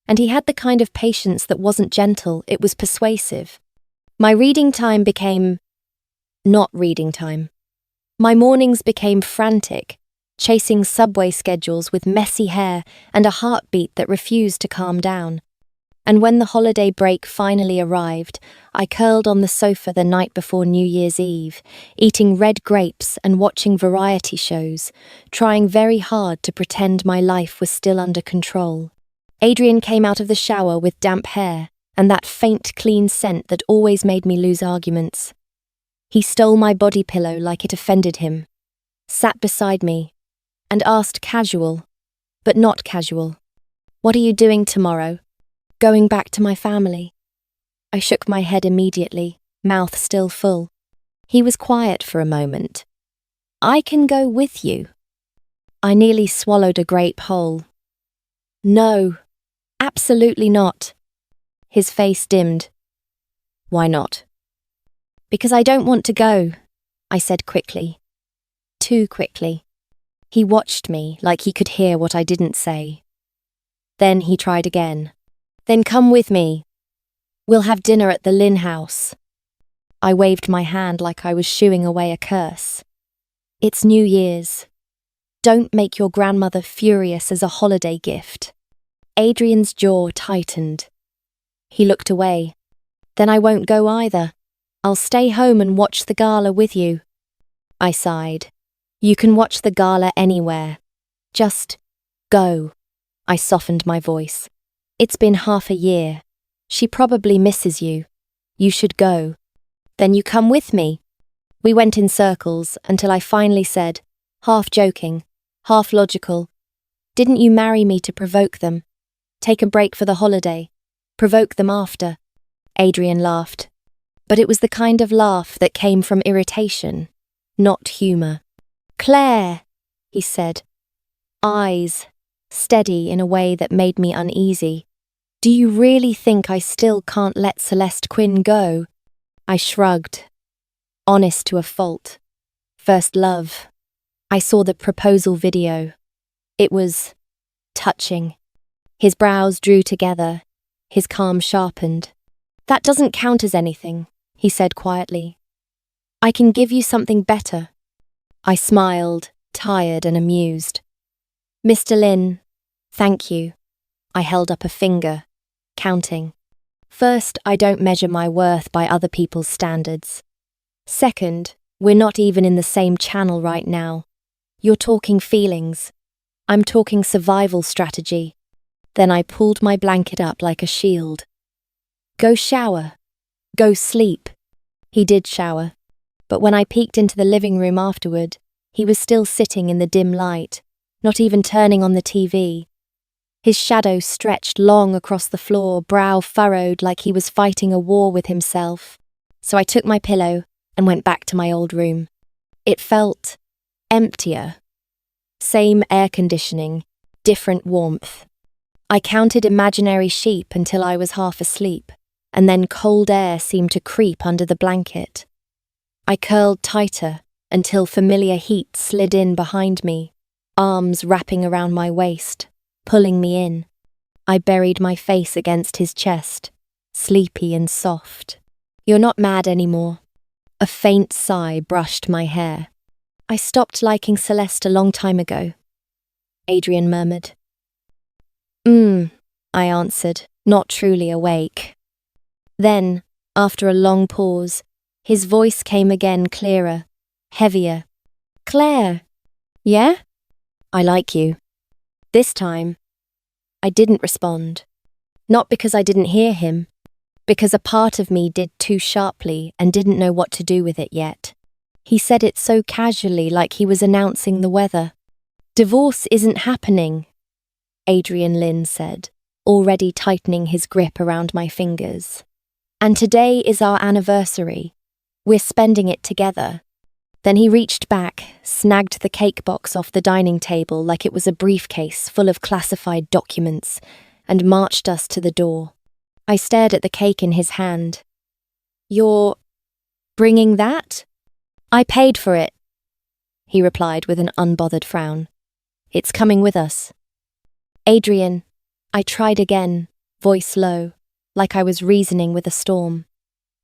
and he had the kind of patience that wasn't gentle, it was persuasive. My reading time became not reading time. My mornings became frantic, chasing subway schedules with messy hair and a heartbeat that refused to calm down. And when the holiday break finally arrived, I curled on the sofa the night before New Year's Eve, eating red grapes and watching variety shows, trying very hard to pretend my life was still under control. Adrian came out of the shower with damp hair and that faint, clean scent that always made me lose arguments. He stole my body pillow like it offended him, sat beside me, and asked casual, but not casual, "What are you doing tomorrow?" "Going back to my family." I shook my head immediately, mouth still full. He was quiet for a moment. "I can go with you." I nearly swallowed a grape whole. "No, absolutely not." His face dimmed. "Why not?" "Because I don't want to go," I said quickly. Too quickly. He watched me like he could hear what I didn't say. Then he tried again. "Then come with me. We'll have dinner at the Lynn house." I waved my hand like I was shooing away a curse. "It's New Year's. Don't make your grandmother furious as a holiday gift." Adrian's jaw tightened. He looked away. "Then I won't go either. I'll stay home and watch the gala with you." I sighed. "You can watch the gala anywhere. Just go." I softened my voice. "It's been half a year. She probably misses you. You should go." "Then you come with me." We went in circles until I finally said, half joking, half logical, "Didn't you marry me to provoke them? Take a break for the holiday. Provoke them after." Adrian laughed. But it was the kind of laugh that came from irritation, not humour. "Claire," he said, eyes steady in a way that made me uneasy. "Do you really think I still can't let Celeste Quinn go?" I shrugged. Honest to a fault. First love. I saw the proposal video. It was touching. His brows drew together, his calm sharpened. "That doesn't count as anything," he said quietly. "I can give you something better." I smiled, tired and amused. "Mr. Lynn, thank you." I held up a finger, counting. "First, I don't measure my worth by other people's standards. Second, we're not even in the same channel right now. You're talking feelings. I'm talking survival strategy. Then I pulled my blanket up like a shield. Go shower. Go sleep. He did shower, but when I peeked into the living room afterward, he was still sitting in the dim light, not even turning on the TV. His shadow stretched long across the floor, brow furrowed like he was fighting a war with himself. So I took my pillow and went back to my old room. It felt emptier. Same air conditioning, different warmth. I counted imaginary sheep until I was half asleep, and then cold air seemed to creep under the blanket. I curled tighter until familiar heat slid in behind me, arms wrapping around my waist, pulling me in. I buried my face against his chest, sleepy and soft. You're not mad anymore. A faint sigh brushed my hair. I stopped liking Celeste a long time ago, Adrian murmured. I answered, not truly awake. Then, after a long pause, his voice came again clearer, heavier. Claire. Yeah? I like you. This time, I didn't respond. Not because I didn't hear him, because a part of me did too sharply and didn't know what to do with it yet. He said it so casually, like he was announcing the weather. Divorce isn't happening, Adrian Lynn said, already tightening his grip around my fingers. And today is our anniversary. We're spending it together. Then he reached back, snagged the cake box off the dining table like it was a briefcase full of classified documents, and marched us to the door. I stared at the cake in his hand. You're bringing that? I paid for it, he replied with an unbothered frown. It's coming with us. Adrian, I tried again, voice low, like I was reasoning with a storm.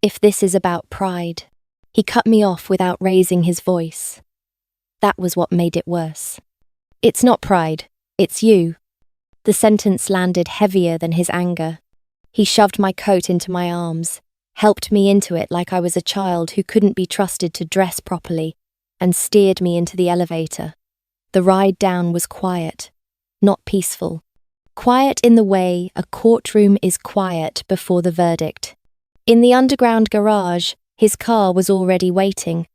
If this is about pride. He cut me off without raising his voice. That was what made it worse. It's not pride, it's you. The sentence landed heavier than his anger. He shoved my coat into my arms, helped me into it like I was a child who couldn't be trusted to dress properly, and steered me into the elevator. The ride down was quiet, not peaceful. Quiet in the way a courtroom is quiet before the verdict. In the underground garage, his car was already waiting.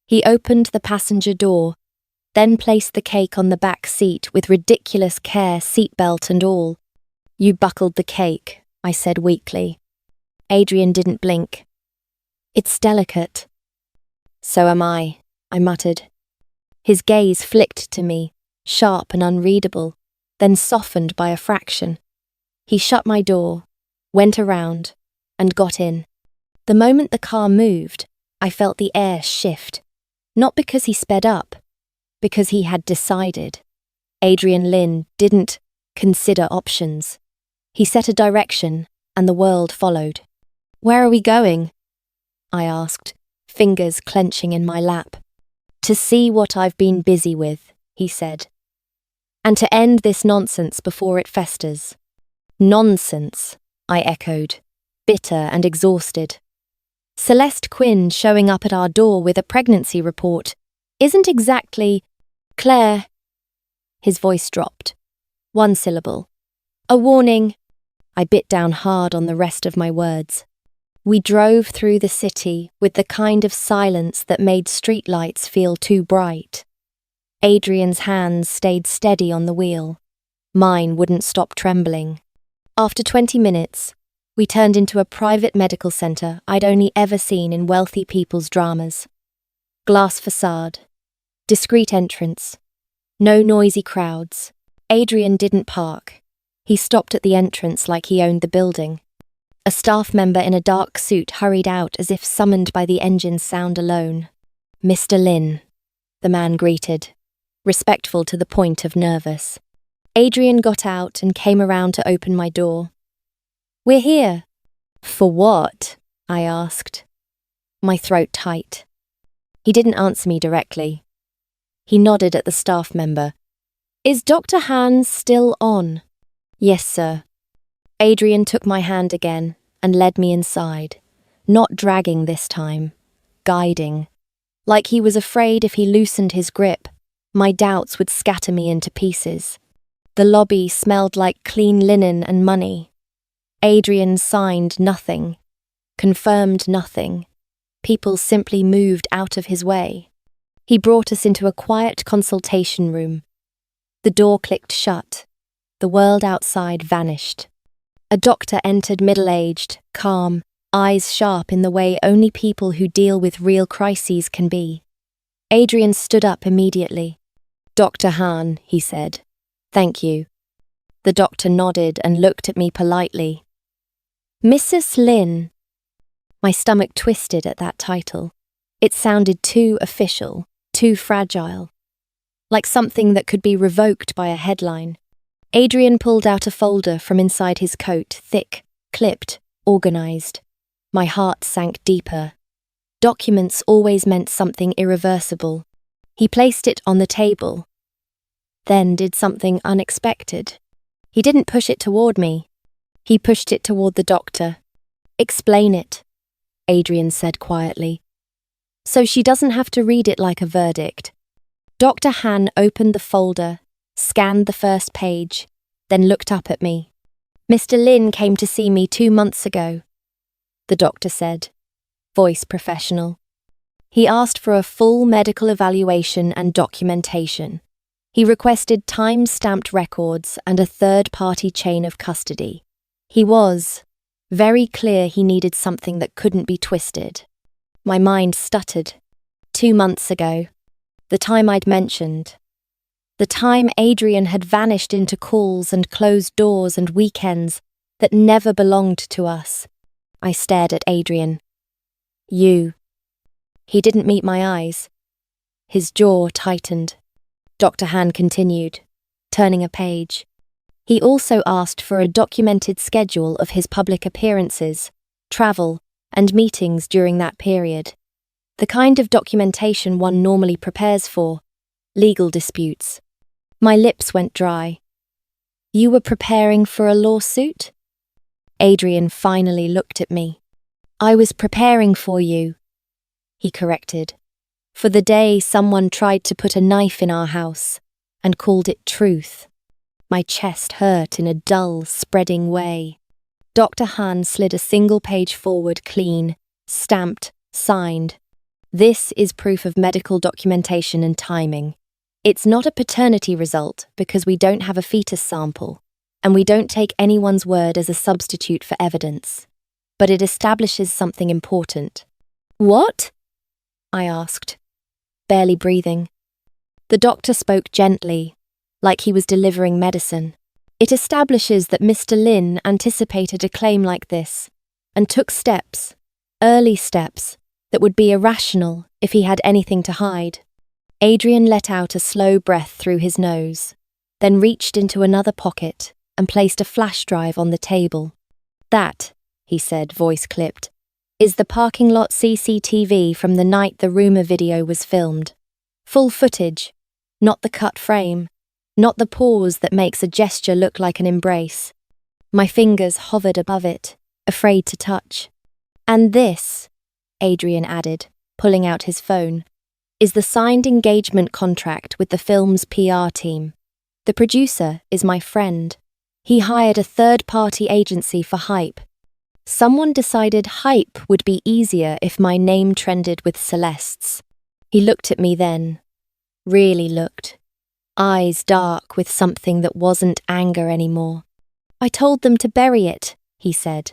He opened the passenger door, then placed the cake on the back seat with ridiculous care, seatbelt and all. You buckled the cake, I said weakly. Adrian didn't blink. It's delicate. So am I muttered. His gaze flicked to me, sharp and unreadable, then softened by a fraction. He shut my door, went around, and got in. The moment the car moved, I felt the air shift. Not because he sped up, because he had decided. Adrian Lynn didn't consider options. He set a direction, and the world followed. Where are we going? I asked, fingers clenching in my lap. To see what I've been busy with, he said. And to end this nonsense before it festers. Nonsense, I echoed, bitter and exhausted. Celeste Quinn showing up at our door with a pregnancy report isn't exactly Claire. His voice dropped. One syllable. A warning. I bit down hard on the rest of my words. We drove through the city with the kind of silence that made streetlights feel too bright. Adrian's hands stayed steady on the wheel. Mine wouldn't stop trembling. After 20 minutes, we turned into a private medical centre I'd only ever seen in wealthy people's dramas. Glass facade, discreet entrance, no noisy crowds. Adrian didn't park. He stopped at the entrance like he owned the building. A staff member in a dark suit hurried out as if summoned by the engine's sound alone. Mr. Lynn, the man greeted, respectful to the point of nervous. Adrian got out and came around to open my door. We're here. For what? I asked, my throat tight. He didn't answer me directly. He nodded at the staff member. Is Dr. Hans still on? Yes, sir. Adrian took my hand again and led me inside, not dragging this time, guiding. Like he was afraid if he loosened his grip, my doubts would scatter me into pieces. The lobby smelled like clean linen and money. Adrian signed nothing, confirmed nothing. People simply moved out of his way. He brought us into a quiet consultation room. The door clicked shut. The world outside vanished. A doctor entered, middle-aged, calm, eyes sharp in the way only people who deal with real crises can be. Adrian stood up immediately. "Dr. Hahn," he said. "Thank you." The doctor nodded and looked at me politely. "Mrs. Lin." My stomach twisted at that title. It sounded too official, too fragile. Like something that could be revoked by a headline. Adrian pulled out a folder from inside his coat, thick, clipped, organized. My heart sank deeper. Documents always meant something irreversible. He placed it on the table, then did something unexpected. He didn't push it toward me. He pushed it toward the doctor. "Explain it," Adrian said quietly, "so she doesn't have to read it like a verdict." Dr. Han opened the folder, scanned the first page, then looked up at me. "Mr. Lin came to see me 2 months ago," the doctor said, voice professional. "He asked for a full medical evaluation and documentation. He requested time-stamped records and a third-party chain of custody. He was very clear he needed something that couldn't be twisted." My mind stuttered. 2 months ago. The time I'd mentioned. The time Adrian had vanished into calls and closed doors and weekends that never belonged to us. I stared at Adrian. "You." He didn't meet my eyes. His jaw tightened. Dr. Han continued, turning a page. He also asked for a documented schedule of his public appearances, travel, and meetings during that period. The kind of documentation one normally prepares for, legal disputes. My lips went dry. "You were preparing for a lawsuit?" Adrian finally looked at me. "I was preparing for you," he corrected, "for the day someone tried to put a knife in our house and called it truth." My chest hurt in a dull, spreading way. Dr. Han slid a single page forward, clean, stamped, signed. "This is proof of medical documentation and timing. It's not a paternity result because we don't have a fetus sample, and we don't take anyone's word as a substitute for evidence. But it establishes something important." "What?" I asked, barely breathing. The doctor spoke gently, like he was delivering medicine. "It establishes that Mr. Lin anticipated a claim like this, and took steps, early steps, that would be irrational if he had anything to hide." Adrian let out a slow breath through his nose, then reached into another pocket and placed a flash drive on the table. "That," he said, voice clipped, "is the parking lot CCTV from the night the rumor video was filmed. Full footage, not the cut frame, not the pause that makes a gesture look like an embrace." My fingers hovered above it, afraid to touch. "And this," Adrian added, pulling out his phone, "is the signed engagement contract with the film's PR team. The producer is my friend. He hired a third-party agency for hype. Someone decided hype would be easier if my name trended with Celeste's." He looked at me then. Really looked. Eyes dark with something that wasn't anger anymore. "I told them to bury it," he said.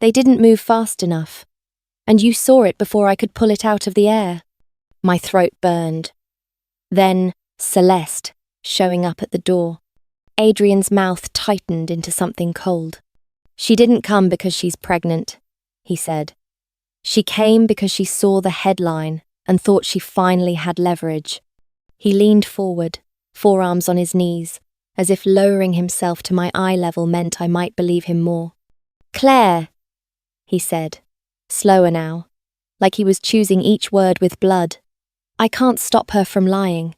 "They didn't move fast enough. And you saw it before I could pull it out of the air." My throat burned. Then Celeste, showing up at the door. Adrian's mouth tightened into something cold. "She didn't come because she's pregnant," he said. "She came because she saw the headline and thought she finally had leverage." He leaned forward, forearms on his knees, as if lowering himself to my eye level meant I might believe him more. "Claire," he said, slower now, like he was choosing each word with blood. "I can't stop her from lying,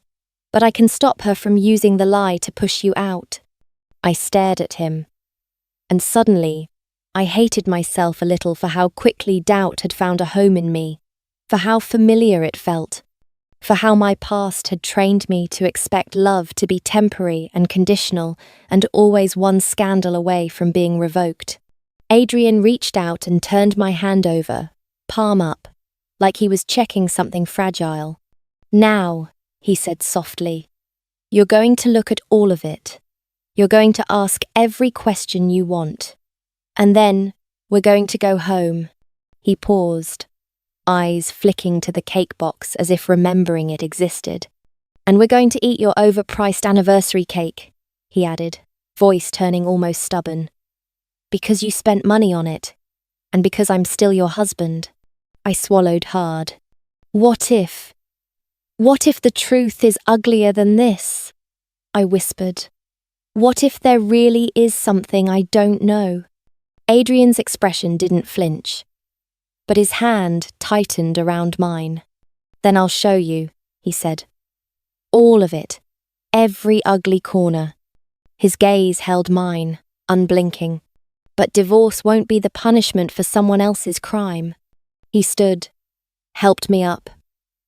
but I can stop her from using the lie to push you out." I stared at him, and suddenly, I hated myself a little for how quickly doubt had found a home in me, for how familiar it felt. for how my past had trained me to expect love to be temporary and conditional and always one scandal away from being revoked. Adrian reached out and turned my hand over, palm up, like he was checking something fragile. "Now," he said softly, "you're going to look at all of it. You're going to ask every question you want. And then we're going to go home." He paused, eyes flicking to the cake box as if remembering it existed. "And we're going to eat your overpriced anniversary cake," he added, voice turning almost stubborn. "Because you spent money on it, and because I'm still your husband." I swallowed hard. What if the truth is uglier than this? I whispered. What if there really is something I don't know? Adrian's expression didn't flinch, but his hand tightened around mine. "Then I'll show you," he said. "All of it. Every ugly corner." His gaze held mine, unblinking. "But divorce won't be the punishment for someone else's crime." He stood, helped me up,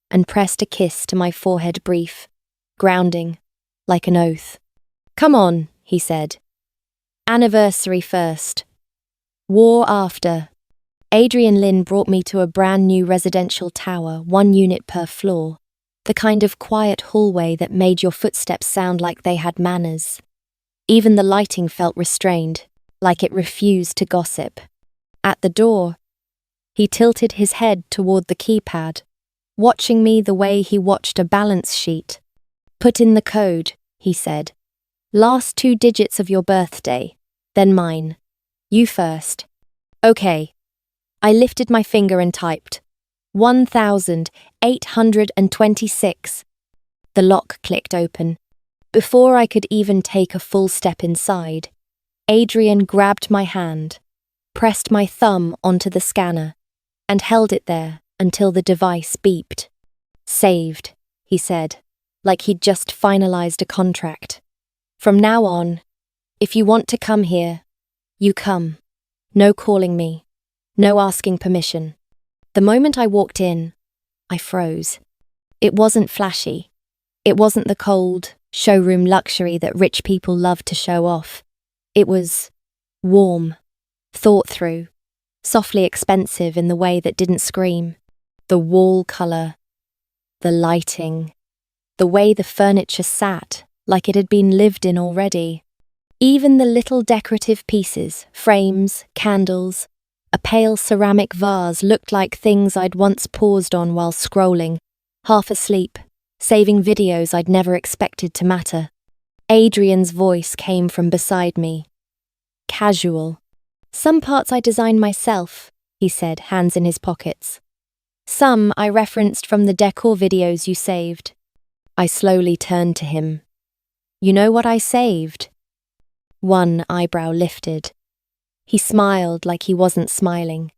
and pressed a kiss to my forehead brief, grounding, like an oath. "Come on," he said. "Anniversary first. War after." Adrian Lynn brought me to a brand new residential tower, 1 unit per floor, the kind of quiet hallway that made your footsteps sound like they had manners. Even the lighting felt restrained, like it refused to gossip. At the door, he tilted his head toward the keypad, watching me the way he watched a balance sheet. "Put in the code," he said. "Last 2 digits of your birthday, then mine. You first." "Okay." I lifted my finger and typed, 1,826. The lock clicked open. Before I could even take a full step inside, Adrian grabbed my hand, pressed my thumb onto the scanner, and held it there until the device beeped. "Saved," he said, like he'd just finalized a contract. "From now on, if you want to come here, you come. No calling me. No asking permission." The moment I walked in, I froze. It wasn't flashy. It wasn't the cold, showroom luxury that rich people love to show off. It was warm, thought through, softly expensive in the way that didn't scream. The wall color, the lighting, the way the furniture sat like it had been lived in already. Even the little decorative pieces, frames, candles, a pale ceramic vase looked like things I'd once paused on while scrolling, half asleep, saving videos I'd never expected to matter. Adrian's voice came from beside me. "Casual. Some parts I designed myself," he said, hands in his pockets. "Some I referenced from the decor videos you saved." I slowly turned to him. "You know what I saved?" One eyebrow lifted. He smiled like he wasn't smiling.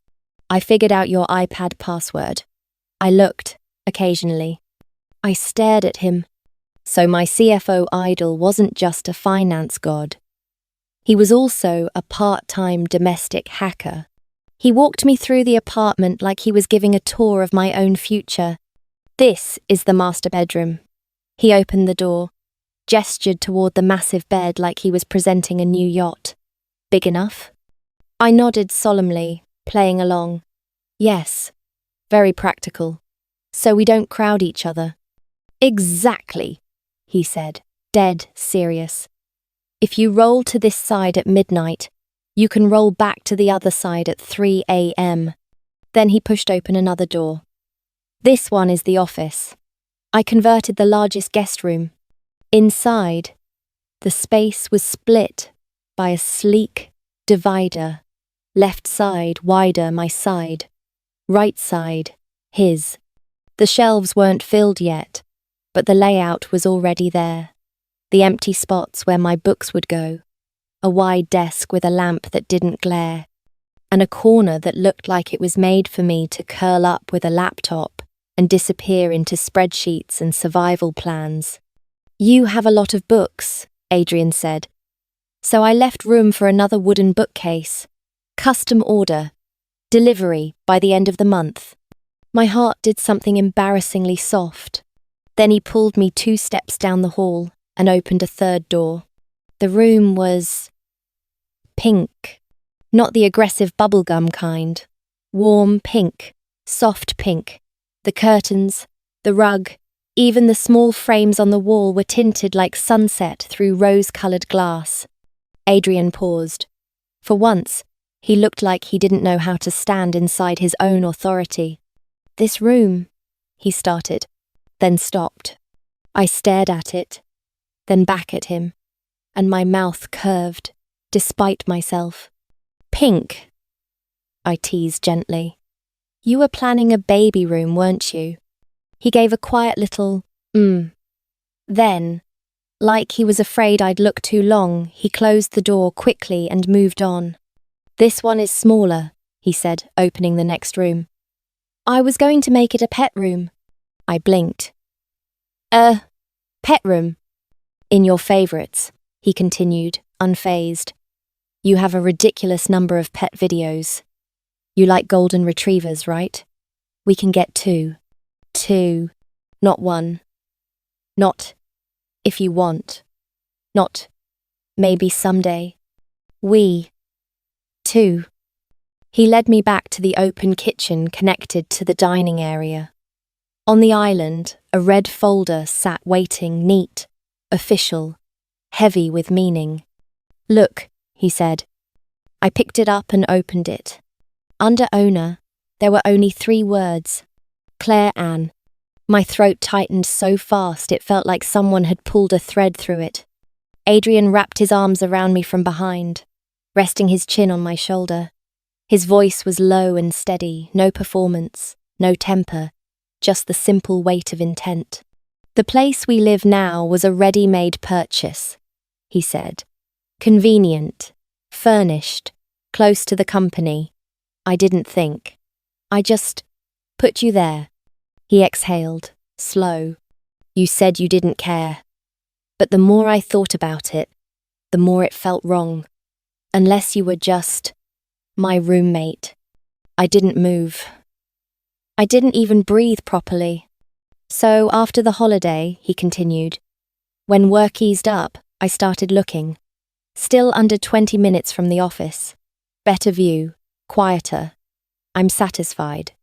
"I figured out your iPad password." I looked, occasionally. I stared at him. So my CFO idol wasn't just a finance god. He was also a part-time domestic hacker. He walked me through the apartment like he was giving a tour of my own future. "This is the master bedroom." He opened the door, gestured toward the massive bed like he was presenting a new yacht. "Big enough?" I nodded solemnly, playing along. "Yes, very practical. So we don't crowd each other." "Exactly," he said, dead serious. "If you roll to this side at midnight, you can roll back to the other side at 3 a.m. Then he pushed open another door. "This one is the office." I converted the largest guest room. Inside, the space was split by a sleek divider. Left side wider my side, right side his. The shelves weren't filled yet, but the layout was already there. The empty spots where my books would go, a wide desk with a lamp that didn't glare, and a corner that looked like it was made for me to curl up with a laptop and disappear into spreadsheets and survival plans. "You have a lot of books," Adrian said. So I left room for another wooden bookcase. Custom order. Delivery by the end of the month. My heart did something embarrassingly soft. Then he pulled me 2 steps down the hall and opened a third door. The room was pink, not the aggressive bubblegum kind. Warm pink, soft pink. The curtains, the rug, even the small frames on the wall were tinted like sunset through rose-coloured glass. Adrian paused. For once, he looked like he didn't know how to stand inside his own authority. "This room," he started, then stopped. I stared at it, then back at him, and my mouth curved, despite myself. "Pink," I teased gently. "You were planning a baby room, weren't you?" He gave a quiet little, Then, like he was afraid I'd look too long, he closed the door quickly and moved on. "This one is smaller," he said, opening the next room. "I was going to make it a pet room." I blinked. Pet room?" "In your favourites," he continued, unfazed. "You have a ridiculous number of pet videos. You like golden retrievers, right? We can get 2. 2, not 1. Not if you want. Not maybe someday. We 2. He led me back to the open kitchen connected to the dining area. On the island, a red folder sat waiting, neat, official, heavy with meaning. "Look," he said. I picked it up and opened it. Under owner, there were only 3 words. Claire Ann. My throat tightened so fast it felt like someone had pulled a thread through it. Adrian wrapped his arms around me from behind, resting his chin on my shoulder. His voice was low and steady, no performance, no temper, just the simple weight of intent. "The place we live now was a ready-made purchase," he said. "Convenient, furnished, close to the company. I didn't think. I just put you there." He exhaled, slow. "You said you didn't care. But the more I thought about it, the more it felt wrong. Unless you were just my roommate." I didn't move. I didn't even breathe properly. "So after the holiday," he continued, "when work eased up, I started looking. Still under 20 minutes from the office. Better view, quieter. I'm satisfied."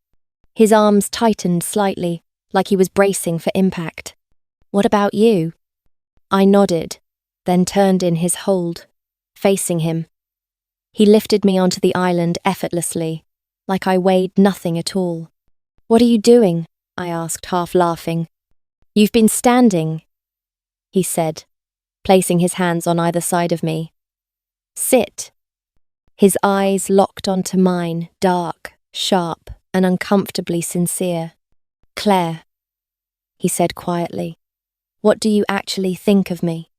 His arms tightened slightly, like he was bracing for impact. "What about you?" I nodded, then turned in his hold, facing him. He lifted me onto the island effortlessly, like I weighed nothing at all. "What are you doing?" I asked, half laughing. "You've been standing," he said, placing his hands on either side of me. "Sit." His eyes locked onto mine, dark, sharp, and uncomfortably sincere. "Claire," he said quietly, "what do you actually think of me?"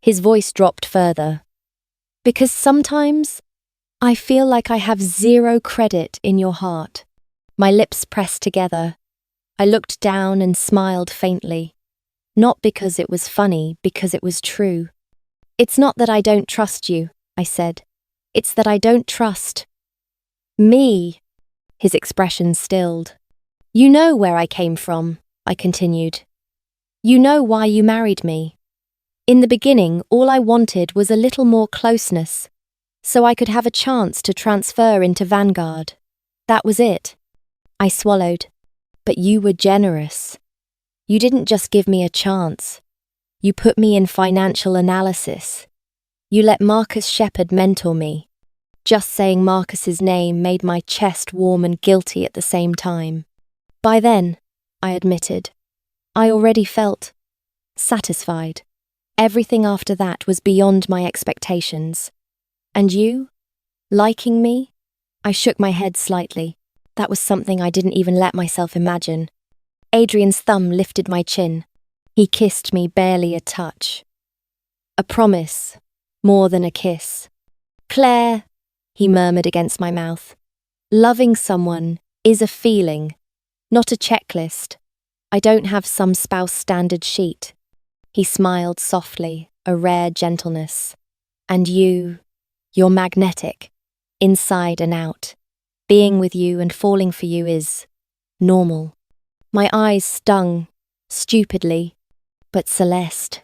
His voice dropped further. "Because sometimes I feel like I have 0 credit in your heart." My lips pressed together. I looked down and smiled faintly. Not because it was funny, because it was true. "It's not that I don't trust you," I said. "It's that I don't trust me." His expression stilled. "You know where I came from," I continued. "You know why you married me. In the beginning, all I wanted was a little more closeness, so I could have a chance to transfer into Vanguard. That was it." I swallowed. "But you were generous. You didn't just give me a chance. You put me in financial analysis. You let Marcus Shepard mentor me." Just saying Marcus's name made my chest warm and guilty at the same time. By then, I admitted, I already felt satisfied. Everything after that was beyond my expectations. "And you? Liking me?" I shook my head slightly. That was something I didn't even let myself imagine. Adrian's thumb lifted my chin. He kissed me barely a touch. "A promise, more than a kiss." "Claire," he murmured against my mouth, "loving someone is a feeling, not a checklist. I don't have some spouse standard sheet." He smiled softly, a rare gentleness. "And you're magnetic, inside and out. Being with you and falling for you is normal." My eyes stung, stupidly. But Celeste,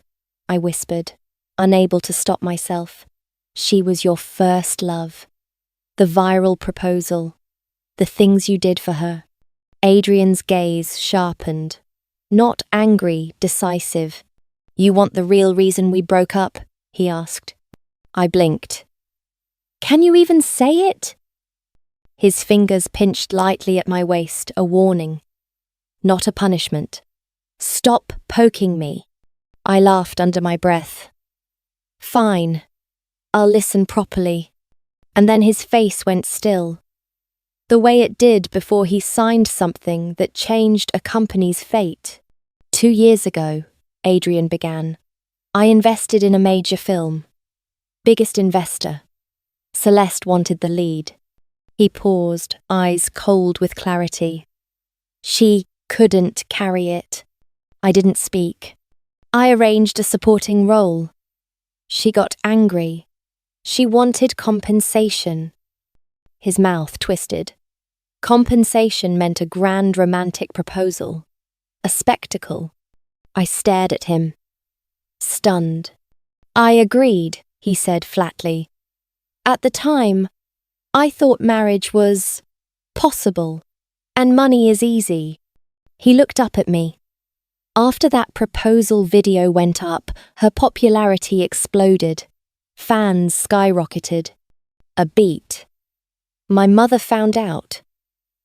I whispered, unable to stop myself. She was your first love. The viral proposal. The things you did for her. Adrian's gaze sharpened. Not angry, decisive. You want the real reason we broke up? He asked. I blinked. Can you even say it? His fingers pinched lightly at my waist, a warning. Not a punishment. Stop poking me. I laughed under my breath. Fine. I'll listen properly. And then his face went still. The way it did before he signed something that changed a company's fate. 2 years ago, Adrian began, I invested in a major film. Biggest investor. Celeste wanted the lead. He paused, eyes cold with clarity. She couldn't carry it. I didn't speak. I arranged a supporting role. She got angry. She wanted compensation. His mouth twisted. Compensation meant a grand romantic proposal. A spectacle. I stared at him. Stunned. I agreed, he said flatly. At the time, I thought marriage was possible, and money is easy. He looked up at me. After that proposal video went up, her popularity exploded. Fans skyrocketed. A beat. My mother found out.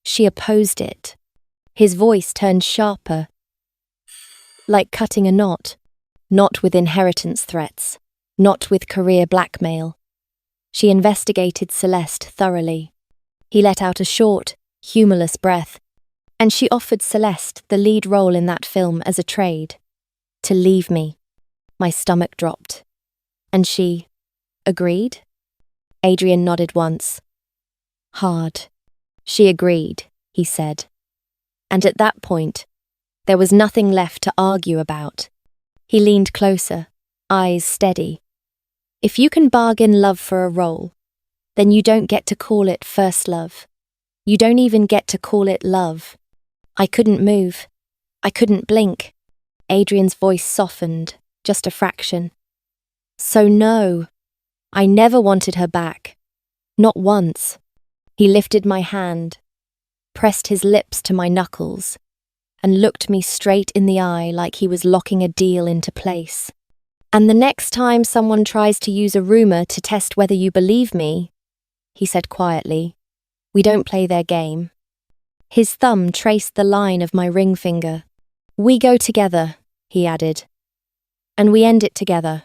She opposed it. His voice turned sharper. Like cutting a knot. Not with inheritance threats. Not with career blackmail. She investigated Celeste thoroughly. He let out a short, humorless breath, and she offered Celeste the lead role in that film as a trade. To leave me. My stomach dropped. And she agreed? Adrian nodded once. Hard. She agreed, he said. And at that point, there was nothing left to argue about. He leaned closer, eyes steady. If you can bargain love for a role, then you don't get to call it first love. You don't even get to call it love. I couldn't move. I couldn't blink. Adrian's voice softened, just a fraction. So no, I never wanted her back. Not once. He lifted my hand, pressed his lips to my knuckles, and looked me straight in the eye like he was locking a deal into place. And the next time someone tries to use a rumor to test whether you believe me, he said quietly, we don't play their game. His thumb traced the line of my ring finger. We go together, he added. And we end it together.